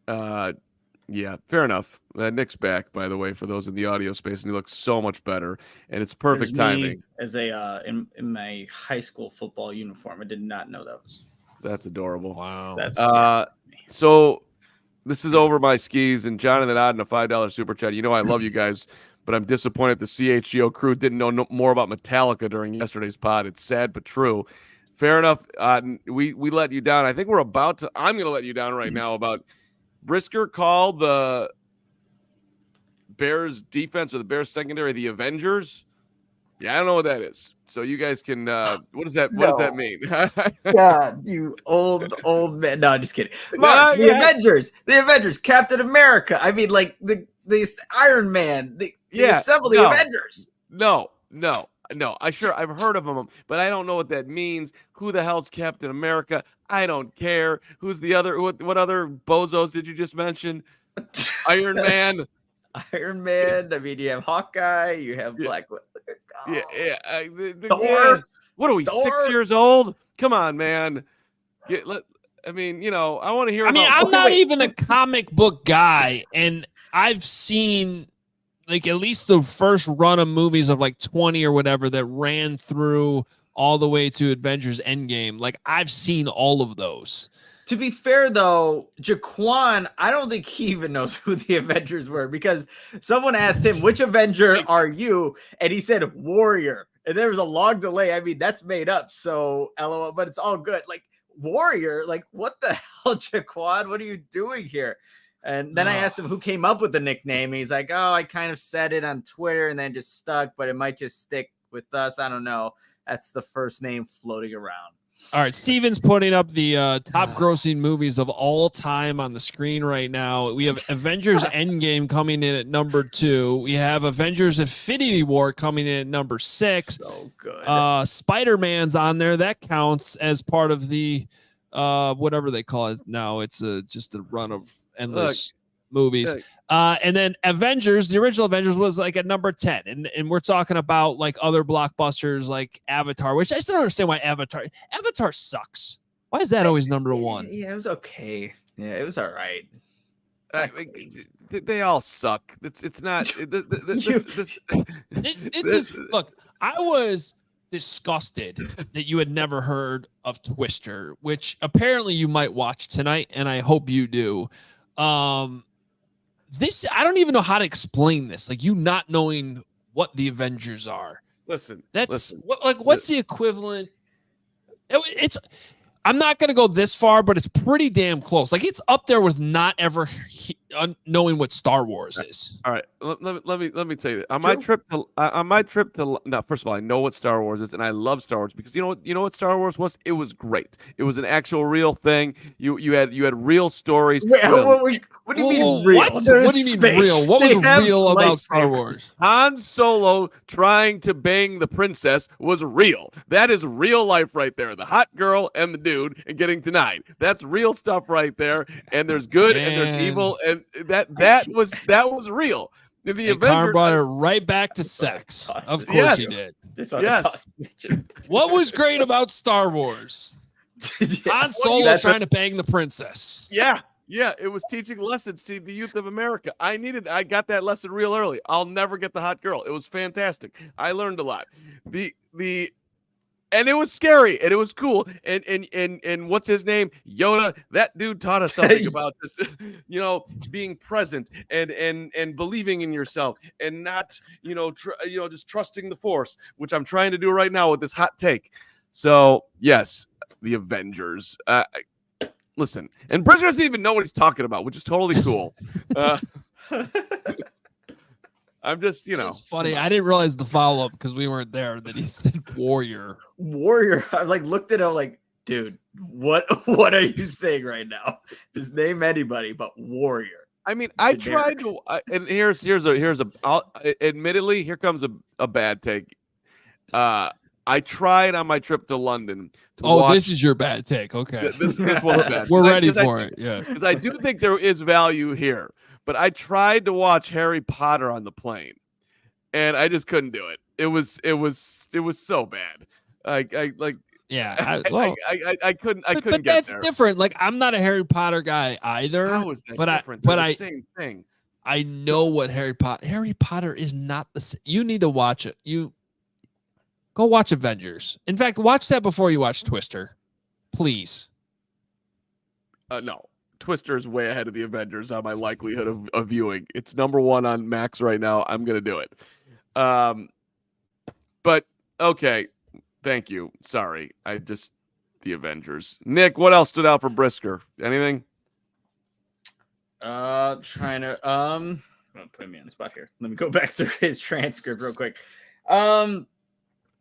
B: Yeah, fair enough. Nick's back, by the way, for those in the audio space, and he looks so much better, and it's perfect timing.
C: As a in my high school football uniform, I did not know that was.
B: That's adorable.
A: Wow.
B: So this is over my skis, and Jonathan Odd in a $5 super chat. You know I love you guys, but I'm disappointed the CHGO crew didn't know more about Metallica during yesterday's pod. It's sad but true. Fair enough. We let you down. I think I'm going to let you down right now about Brisker called the Bears defense or the Bears secondary the Avengers. Yeah, I don't know what that is. So you guys can what does that mean?
C: God, you old man. No, I'm just kidding. Mark, the Avengers, Captain America. I mean, like the Iron Man, the assembly Avengers.
B: No. I've heard of them, but I don't know what that means. Who the hell's Captain America? I don't care. Who's the other? What other bozos did you just mention? Iron Man.
C: Iron Man. I mean, you have Hawkeye. You have Black Widow.
B: Thor. What are we? Thor? 6 years old? Come on, man. I want to hear.
A: I'm not even a comic book guy, and I've seen like at least the first run of movies of like 20 or whatever that ran through all the way to Avengers Endgame. Like I've seen all of those.
C: To be fair, though, Jaquan, I don't think he even knows who the Avengers were because someone asked him, which Avenger are you? And he said, Warrior. And there was a long delay. I mean, that's made up. So, LOL, but it's all good. Like, Warrior? Like, what the hell, Jaquan? What are you doing here? And then I asked him who came up with the nickname. He's like, oh, I kind of said it on Twitter and then just stuck, but it might just stick with us. I don't know. That's the first name floating around.
A: All right, Steven's putting up the top grossing movies of all time on the screen right now. We have Avengers Endgame coming in at number 2. We have Avengers Infinity War coming in at number 6.
C: So good.
A: Spider-Man's on there. That counts as part of the whatever they call it now. It's just a run of endless movies. And then Avengers, the original Avengers was like at number 10. And we're talking about like other blockbusters like Avatar, which I still don't understand why Avatar sucks. Why is that always number 1?
C: Yeah, it was okay. Yeah, it was all right.
B: They all suck. It's not. This
A: is look. I was disgusted that you had never heard of Twister, which apparently you might watch tonight, and I hope you do. This, I don't even know how to explain this. Like, you not knowing what the Avengers are. What's the equivalent? It's I'm not going to go this far, but it's pretty damn close. Like, it's up there with not ever knowing what Star Wars is.
B: All right, let me tell you. On my trip to now, first of all, I know what Star Wars is, and I love Star Wars because you know what Star Wars was. It was great. It was an actual real thing. You had real stories.
C: Wait, what do you mean real?
A: What do you mean real? What was real about Star Wars?
B: Han Solo trying to bang the princess was real. That is real life right there. The hot girl and the dude and getting denied. That's real stuff right there. And there's good and there's evil, and that was real. The Avengers,
A: Carm brought it right back to sex. Of course he did.
B: Yes.
A: What was great about Star Wars? Han Solo trying to bang the princess.
B: Yeah, it was teaching lessons to the youth of America. I got that lesson real early. I'll never get the hot girl. It was fantastic. I learned a lot. And it was scary, and it was cool. And what's his name? Yoda. That dude taught us something about this, being present and believing in yourself, and not, just trusting the Force, which I'm trying to do right now with this hot take. So yes, the Avengers. Listen, and Bridger doesn't even know what he's talking about, which is totally cool. I'm just,
A: It's funny. I didn't realize the follow-up because we weren't there that he said warrior.
C: I looked at him dude, what are you saying right now? Just name anybody but warrior.
B: I mean, I tried to, and admittedly, here comes a bad take. I tried on my trip to London to watch.
A: This is your bad take. Okay.
B: This one's bad.
A: We're ready for it. Yeah.
B: Because I do think there is value here. But I tried to watch Harry Potter on the plane, and I just couldn't do it. It was so bad. I couldn't.
A: But that's different. Like, I'm not a Harry Potter guy either.
B: How is that different? Same thing.
A: I know what Harry Potter is not the same. You need to watch it. You go watch Avengers. In fact, watch that before you watch Twister, please.
B: No. Twister is way ahead of the Avengers on my likelihood of viewing. It's number 1 on Max right now. I'm going to do it. But okay. Thank you. Sorry. The Avengers. Nick, what else stood out for Brisker? Anything?
C: Trying to, put me on the spot here. Let me go back through his transcript real quick.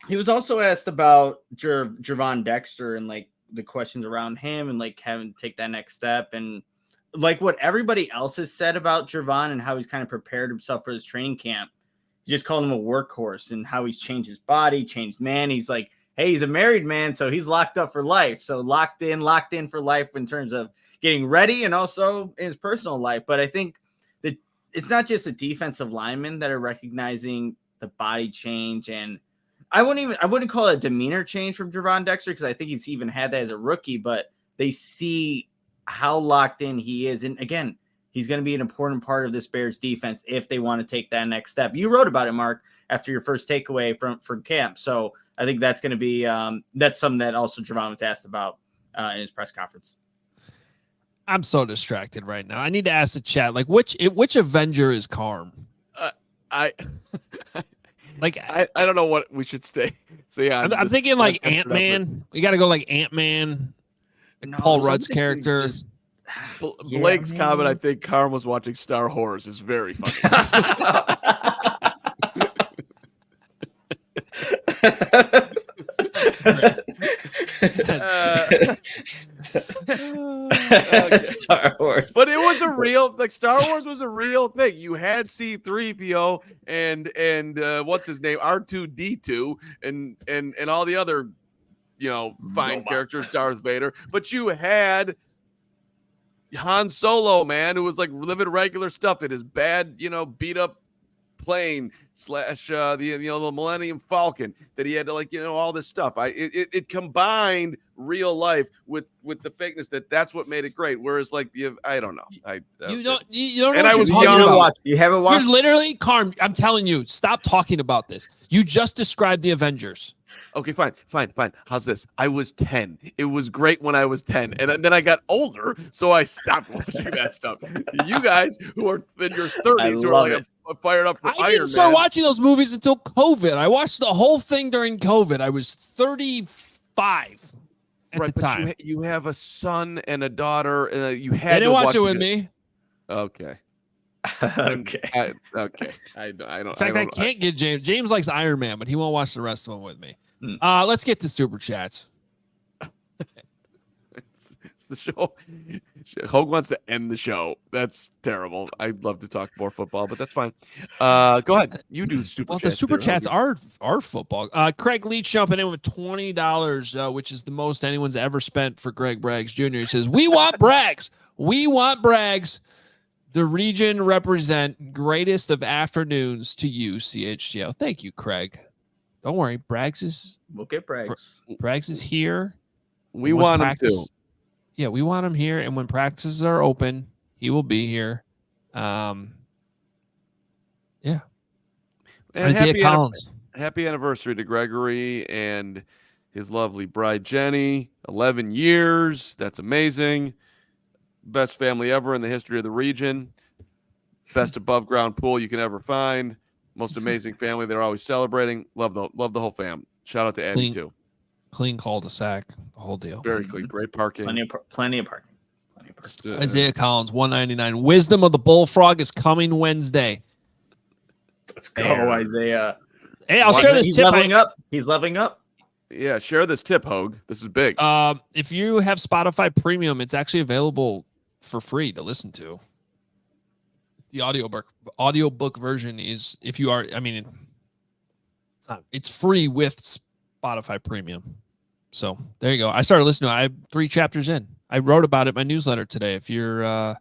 C: He was also asked about Gervon Dexter and the questions around him and having to take that next step, and what everybody else has said about Gervon and how he's kind of prepared himself for his training camp. He just called him a workhorse and how he's changed his body, changed man. He's hey, he's a married man, so he's locked up for life. So locked in for life in terms of getting ready and also in his personal life. But I think that it's not just the defensive linemen that are recognizing the body change, and I wouldn't call it a demeanor change from Gervon Dexter because I think he's even had that as a rookie, but they see how locked in he is. And again, he's going to be an important part of this Bears defense if they want to take that next step. You wrote about it, Mark, after your first takeaway from camp. So I think that's going to be that's something that also Gervon was asked about in his press conference.
A: I'm so distracted right now. I need to ask the chat, which Avenger is Carm?
B: I don't know what we should say. So yeah,
A: I'm thinking Ant-Man. We got to go Ant-Man, Paul Rudd's character.
B: Blake's comment, I think Carm was watching Star Wars, is very funny.
C: Star Wars.
B: But it was a real, Star Wars was a real thing. You had C-3PO and what's his name, R2-D2 and all the other fine characters, Darth Vader. But you had Han Solo, man, who was living regular stuff in his bad, beat up plane / the Millennium Falcon that he had to all this stuff. It combined real life with the fakeness. That's what made it great. Whereas I don't know.
A: You don't.
B: And I was young.
C: You haven't watched.
A: You're literally Carm. I'm telling you, stop talking about this. You just described the Avengers.
B: Okay, fine. How's this? I was 10. It was great when I was 10. And then I got older, so I stopped watching that stuff. You guys who are in your 30s who are like fired up for Iron Man.
A: I didn't start watching those movies until COVID. I watched the whole thing during COVID. I was 35 at the time.
B: You have a son and a daughter. You
A: They
B: had
A: didn't
B: to
A: watch it with me.
B: Okay.
C: Okay.
B: Okay. I don't.
A: In fact, I can't get James. James likes Iron Man, but he won't watch the rest of them with me. Let's get to super chats.
B: It's the show. Hoge wants to end the show. That's terrible. I'd love to talk more football, but that's fine. Go ahead. You do super chats.
A: The super chats are football. Craig Leach jumping in with $20, which is the most anyone's ever spent for Greg Braggs Jr. He says, "We want Braggs. We want Braggs. The region represent greatest of afternoons to you, CHGO." Thank you, Craig. Don't worry, Braggs is.
C: We'll get Braggs.
A: Braggs is here.
B: We want him to.
A: Yeah, we want him here, and when practices are open, he will be here. Yeah.
B: And
A: Isaiah Collins.
B: Happy anniversary to Gregory and his lovely bride Jenny. 11 years. That's amazing. Best family ever in the history of the region. Best above ground pool you can ever find. Most amazing family. They're always celebrating. Love the whole fam. Shout out to Eddie too.
A: Clean cul-de-sac, the whole deal.
B: Very clean. Great parking.
C: Plenty of parking.
A: Isaiah Collins, $199. Wisdom of the Bullfrog is coming Wednesday.
C: Let's go, Isaiah.
A: Hey, I'll share this
C: He's
A: tip.
C: leveling up. He's leveling up.
B: Yeah, share this tip, Hoge. This is big.
A: If you have Spotify Premium, it's actually available for free to listen to. The audiobook version is, if you are, it's free with Spotify Premium. So there you go. I started listening. I'm 3 chapters in. I wrote about it in my newsletter today. If you're a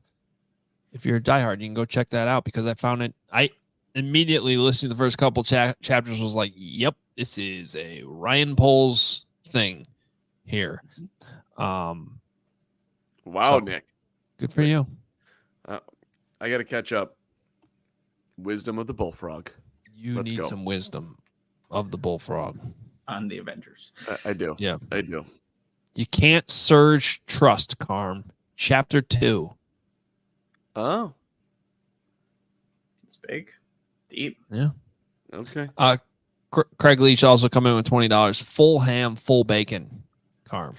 A: diehard, you can go check that out because I found it. I immediately listening to the first couple chapters was like, yep, this is a Ryan Poles thing here.
B: Wow,
A: so,
B: Nick.
A: Good for you.
B: I got to catch up. Wisdom of the Bullfrog.
A: Let's need some wisdom of the Bullfrog.
C: On the Avengers.
B: I do.
A: Yeah.
B: I do.
A: You can't surge trust, Carm. Chapter 2.
B: Oh.
C: It's big. Deep.
A: Yeah.
B: Okay.
A: Craig Leach also come in with $20. Full ham, full bacon, Carm.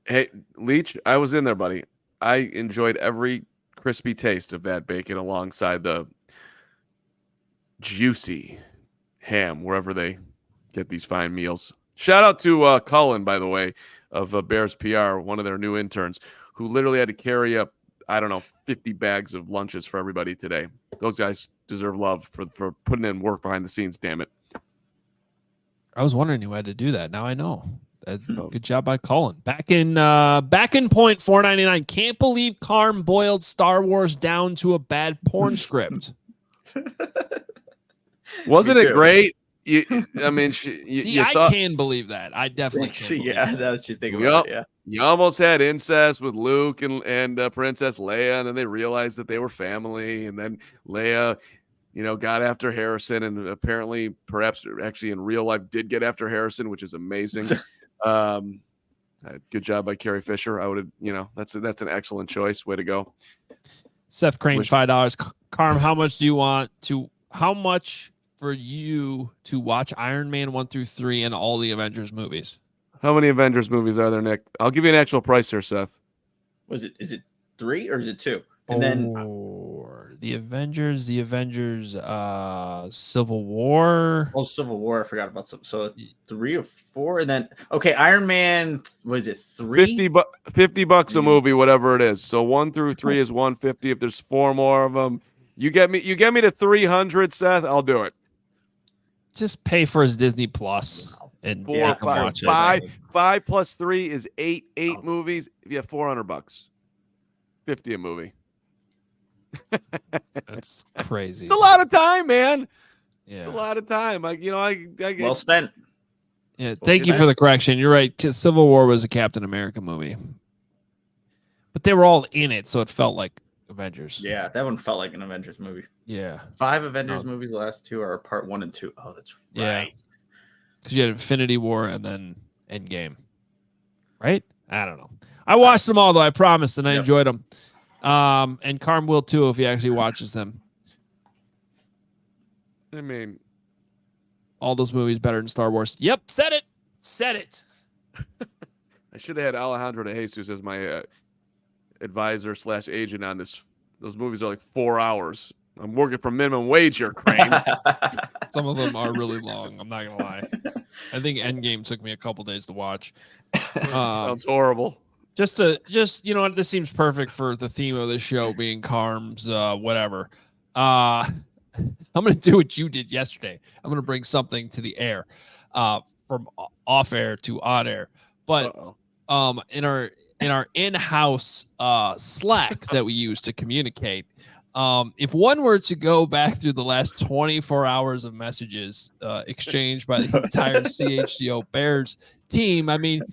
B: Hey, Leach, I was in there, buddy. I enjoyed every crispy taste of that bacon alongside the juicy ham, wherever they get these fine meals. Shout out to Cullen, by the way, of Bears PR, one of their new interns, who literally had to carry up, 50 bags of lunches for everybody today. Those guys deserve love for putting in work behind the scenes, damn it.
A: I was wondering who had to do that. Now I know. Good job by Cullen. Back in point, $4.99. Can't believe Carm boiled Star Wars down to a bad porn script.
B: Wasn't it great? I
A: can believe that. I definitely can.
C: Yeah, that's what you think about it. Yeah.
B: You almost had incest with Luke and Princess Leia, and then they realized that they were family, and then Leia, got after Harrison, and apparently, perhaps actually in real life, did get after Harrison, which is amazing. Good job by Carrie Fisher. I would have, that's an excellent choice. Way to go.
A: Seth Crane, $5. Carm, how much do you want to? How much for you to watch Iron Man 1 through 3 and all the Avengers movies?
B: How many Avengers movies are there, Nick? I'll give you an actual price here, Seth.
C: Is it 3 or is it 2? And then
A: the Avengers, Civil War.
C: Oh, Civil War. I forgot about some. So 3 or 4, and then Iron Man. Was it 3?
B: $50 a movie, whatever it is. So 1 through 3 is $150. If there's 4 more of them, you get me to 300, Seth. I'll do it.
A: Just pay for his Disney Plus and watch it.
B: 5 plus 3 is 8 movies. If you have $400, $50 a movie.
A: That's crazy.
B: It's a lot of time, man.
A: Yeah,
B: it's a lot of time. I get
C: well spent.
A: Yeah, thank you for the correction. You're right, because Civil War was a Captain America movie, but they were all in it, so it felt like Avengers.
C: Yeah, that one felt like an Avengers movie.
A: Yeah,
C: 5 Avengers movies. The last 2 are part 1 and 2. Oh, that's right.
A: Yeah. because you had Infinity War and then Endgame, right? I don't know. I watched them all though. I promised, and I enjoyed them. And Carm will too if he actually watches them.
B: I mean,
A: all those movies better than Star Wars. Yep, said it. Said it.
B: I should have had Alejandro de Jesus as my advisor / agent on this. Those movies are like 4 hours. I'm working for minimum wage here, Crane.
A: Some of them are really long. I'm not gonna lie. I think Endgame took me a couple days to watch.
B: Sounds horrible.
A: Just you know what, this seems perfect for the theme of this show being Carm's whatever. I'm gonna do what you did yesterday. I'm gonna bring something to the air, from off air to on air. But in our in-house Slack that we use to communicate, if one were to go back through the last 24 hours of messages exchanged by the entire CHGO Bears team, I mean,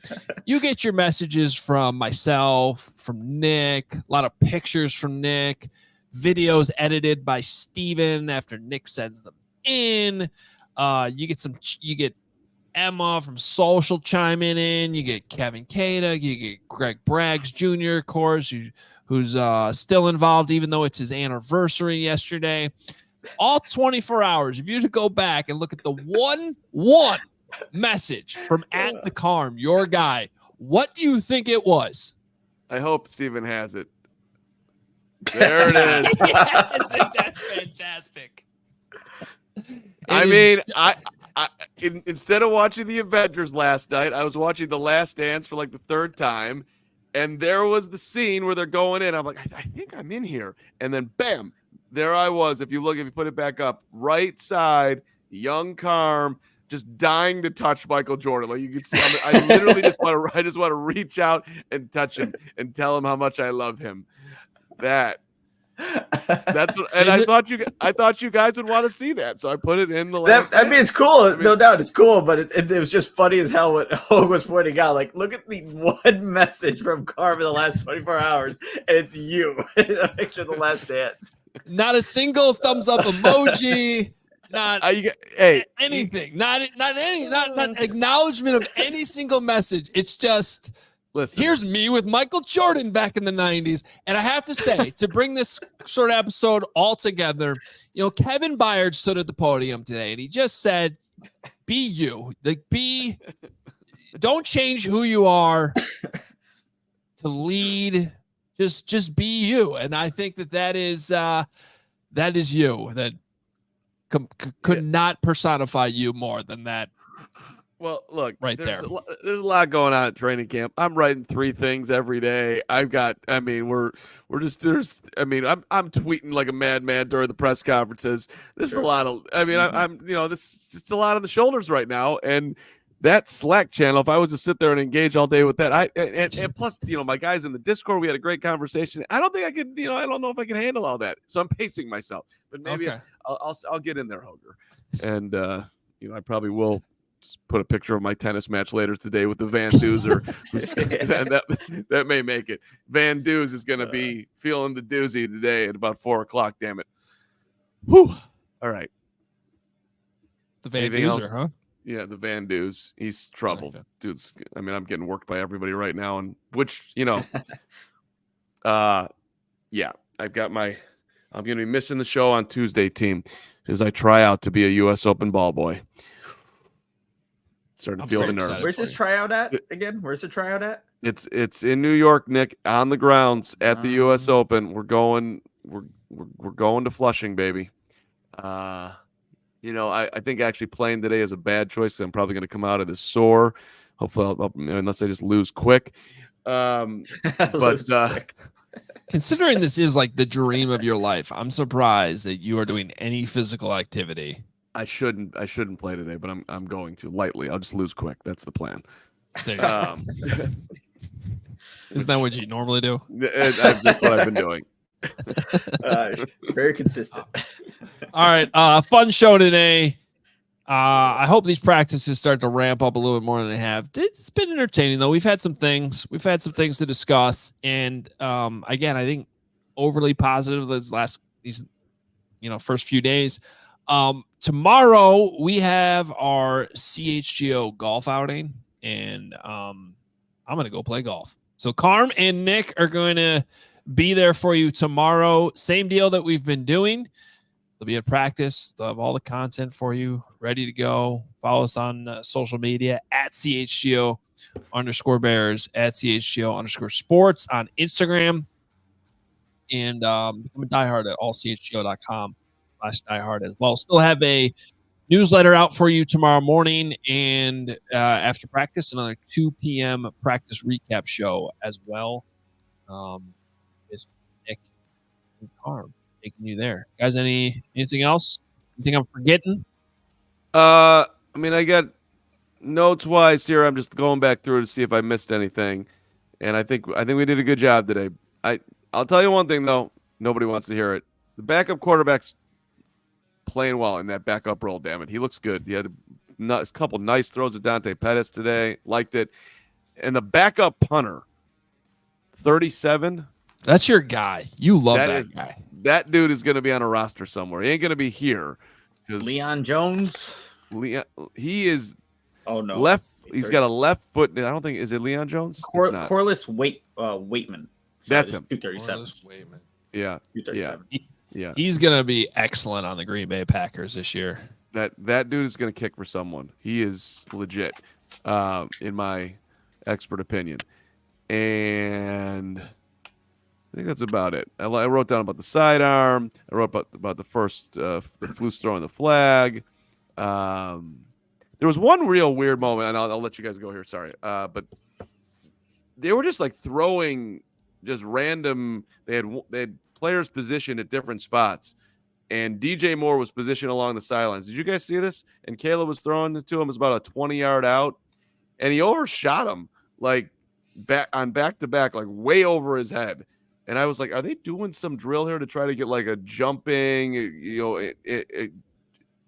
A: you get your messages from myself, from Nick, a lot of pictures from Nick, videos edited by Steven after Nick sends them in. You get Emma from Social chiming in. You get Kevin Cada. You get Greg Braggs Jr., of course, who's still involved, even though it's his anniversary yesterday. All 24 hours. If you were to go back and look at the one message from @thecarm, your guy, what do you think it was?
B: I hope Steven has it. There it is.
A: Yes, that's fantastic.
B: Instead of watching the Avengers last night, I was watching The Last Dance for like the third time, and there was the scene where they're going in. I'm like, I think I'm in here, and then bam, there I was. If you put it back up, right side, young Carm, just dying to touch Michael Jordan. Like you can see, I literally just want to reach out and touch him and tell him how much I love him. That's what, and I thought you guys would want to see that, so I put it in the last.
C: I mean, it's cool, no doubt, it's cool, but it was just funny as hell what Hoge was pointing out. Like, look at the one message from Carm in the last 24 hours, and it's you. A picture of The Last Dance.
A: Not a single thumbs up emoji. Not anything. Not acknowledgement of any single message. It's just.
B: Listen.
A: Here's me with Michael Jordan back in the 90s. And I have to say, to bring this short episode all together, you know, Kevin Byard stood at the podium today and he just said, be you. Like, don't change who you are to lead. Just be you. And I think that is you. That could not personify you more than that.
B: Well, look,
A: right
B: there's
A: there.
B: There's a lot going on at training camp. I'm writing 3 things every day. I'm tweeting like a madman during the press conferences. This is a lot of, this is just a lot on the shoulders right now. And that Slack channel, if I was to sit there and engage all day with that, and plus, my guys in the Discord, we had a great conversation. I don't think I could, I don't know if I can handle all that. So I'm pacing myself, but maybe I'll get in there, Hoger. And, I probably will. Just put a picture of my tennis match later today with the Van Doozer. And that may make it. Van Doos is going to be feeling the doozy today at about 4:00. Damn it. Whew. All right.
A: The Van Doozer, huh?
B: Yeah, the Van Doos. He's trouble. Okay. Dude's. I'm getting worked by everybody right now, and which yeah. I'm going to be missing the show on Tuesday, team, as I try out to be a U.S. Open ball boy. Starting to feel the nerves.
C: Where's this tryout at again? Where's the tryout at?
B: It's in New York, Nick, on the grounds at the U.S. Open. We're going to Flushing, baby. I think actually playing today is a bad choice. So I'm probably going to come out of this sore. Hopefully, unless I just lose quick.
A: Considering this is like the dream of your life, I'm surprised that you are doing any physical activity.
B: I shouldn't play today, but I'm going to lightly. I'll just lose quick. That's the plan.
A: Isn't that what you normally do?
B: That's what I've been doing.
C: Very consistent.
A: All right. Fun show today. I hope these practices start to ramp up a little bit more than they have. It's been entertaining though. We've had some things to discuss. And again, I think overly positive these first few days. tomorrow we have our CHGO golf outing, and I'm going to go play golf. So Carm and Nick are going to be there for you tomorrow. Same deal that we've been doing. They'll be at practice. They'll have all the content for you ready to go. Follow us on social media at CHGO_Bears, at CHGO_sports on Instagram. And become a diehard at allchgo.com/diehard as well. Still have a newsletter out for you tomorrow morning and after practice, another 2 p.m. practice recap show as well. With Nick and Carm taking you there. Guys, anything else? Anything I'm forgetting?
B: I mean, I got notes wise here. I'm just going back through to see if I missed anything. And I think we did a good job today. I'll tell you one thing though, nobody wants to hear it. The backup quarterback's playing well in that backup role, damn it. He looks good. He had a couple nice throws at Dante Pettis today. Liked it. And the backup punter, 37.
A: That's your guy. You love that guy.
B: That dude is going to be on a roster somewhere. He ain't going to be here.
C: Leon Jones.
B: He is.
C: Oh no,
B: left. He's got a left foot. I don't think is it Leon Jones.
C: Corliss Waitman.
B: That's him.
C: 237.
B: Yeah.
C: 237.
B: Yeah.
A: He's gonna be excellent on the Green Bay Packers this year.
B: That dude is gonna kick for someone. He is legit, in my expert opinion. And I think that's about it. I wrote down about the sidearm. I wrote about the first the Flus throwing the flag. There was one real weird moment, and I'll let you guys go here. Sorry, but they were just like throwing just random. They had players positioned at different spots, and DJ Moore was positioned along the sidelines. Did you guys see this? And Caleb was throwing it to him. It was about a 20-yard out, and he overshot him like back to back, like way over his head. And I was like, are they doing some drill here to try to get like a jumping,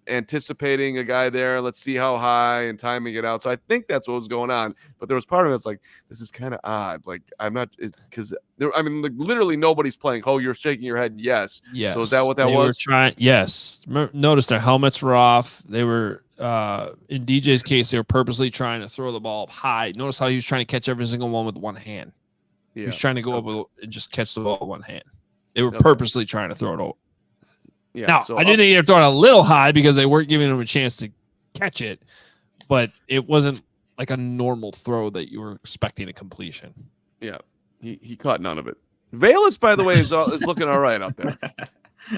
B: anticipating a guy there? Let's see how high and timing it out. So I think that's what was going on. But there was part of it that's like, this is kind of odd. Like, I'm not, because I mean, like, literally nobody's playing. Oh, you're shaking your head. Yes.
A: Yes.
B: So is that what that was?
A: Yes. Notice their helmets were off. They were, in DJ's case, they were purposely trying to throw the ball up high. Notice how he was trying to catch every single one with one hand. Yeah. He was trying to go up and just catch the ball with one hand. They were purposely trying to throw it over. Yeah, now, I do think they were throwing a little high because they weren't giving him a chance to catch it, but it wasn't like a normal throw that you were expecting a completion.
B: Yeah, he caught none of it. Valus, by the way, is looking all right out there.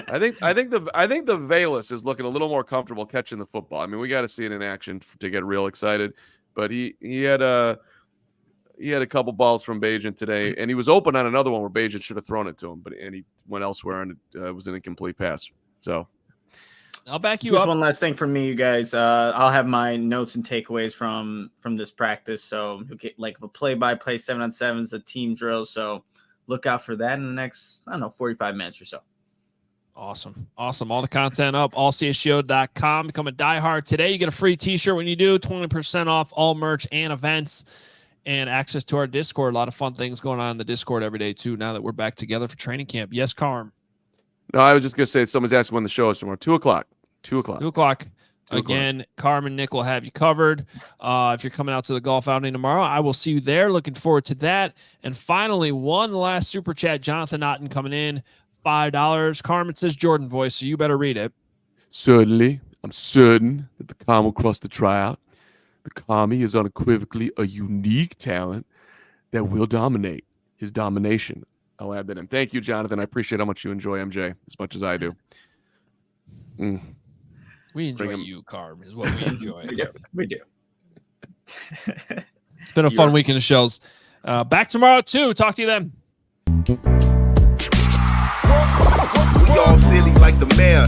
B: I think the Valus is looking a little more comfortable catching the football. I mean, we got to see it in action to get real excited. But he had a couple balls from Bajan today, and he was open on another one where Bajan should have thrown it to him, and he went elsewhere, and it was an incomplete pass. So
A: I'll back you
C: up. Just
A: one
C: last thing from me, you guys. I'll have my notes and takeaways from this practice. So you'll get like a play-by-play 7-on-7s, a team drill. So look out for that in the next, 45 minutes or so.
A: Awesome. All the content up, allchgo.com. Become a diehard today. You get a free t-shirt when you do, 20% off all merch and events, and access to our Discord. A lot of fun things going on in the Discord every day, too, now that we're back together for training camp. Yes, Carm?
B: No, I was just going to say, someone's asking when the show is tomorrow. 2 o'clock. 2 o'clock.
A: 2 o'clock. Again, Carm and Nick will have you covered. If you're coming out to the golf outing tomorrow, I will see you there. Looking forward to that. And finally, one last super chat. Jonathan Otten coming in, $5. Carmen says Jordan voice, so you better read it.
B: Certainly. I'm certain that the Carm will cross the tryout. The Carmy is unequivocally a unique talent that will dominate. His domination, I'll add that in. Thank you, Jonathan. I appreciate how much you enjoy MJ as much as I do.
A: We enjoy you, Carm, is what we enjoy.
C: We do.
A: It's been a fun weekend of shows. Back tomorrow, too. Talk to you then.
D: We all silly like the mayor.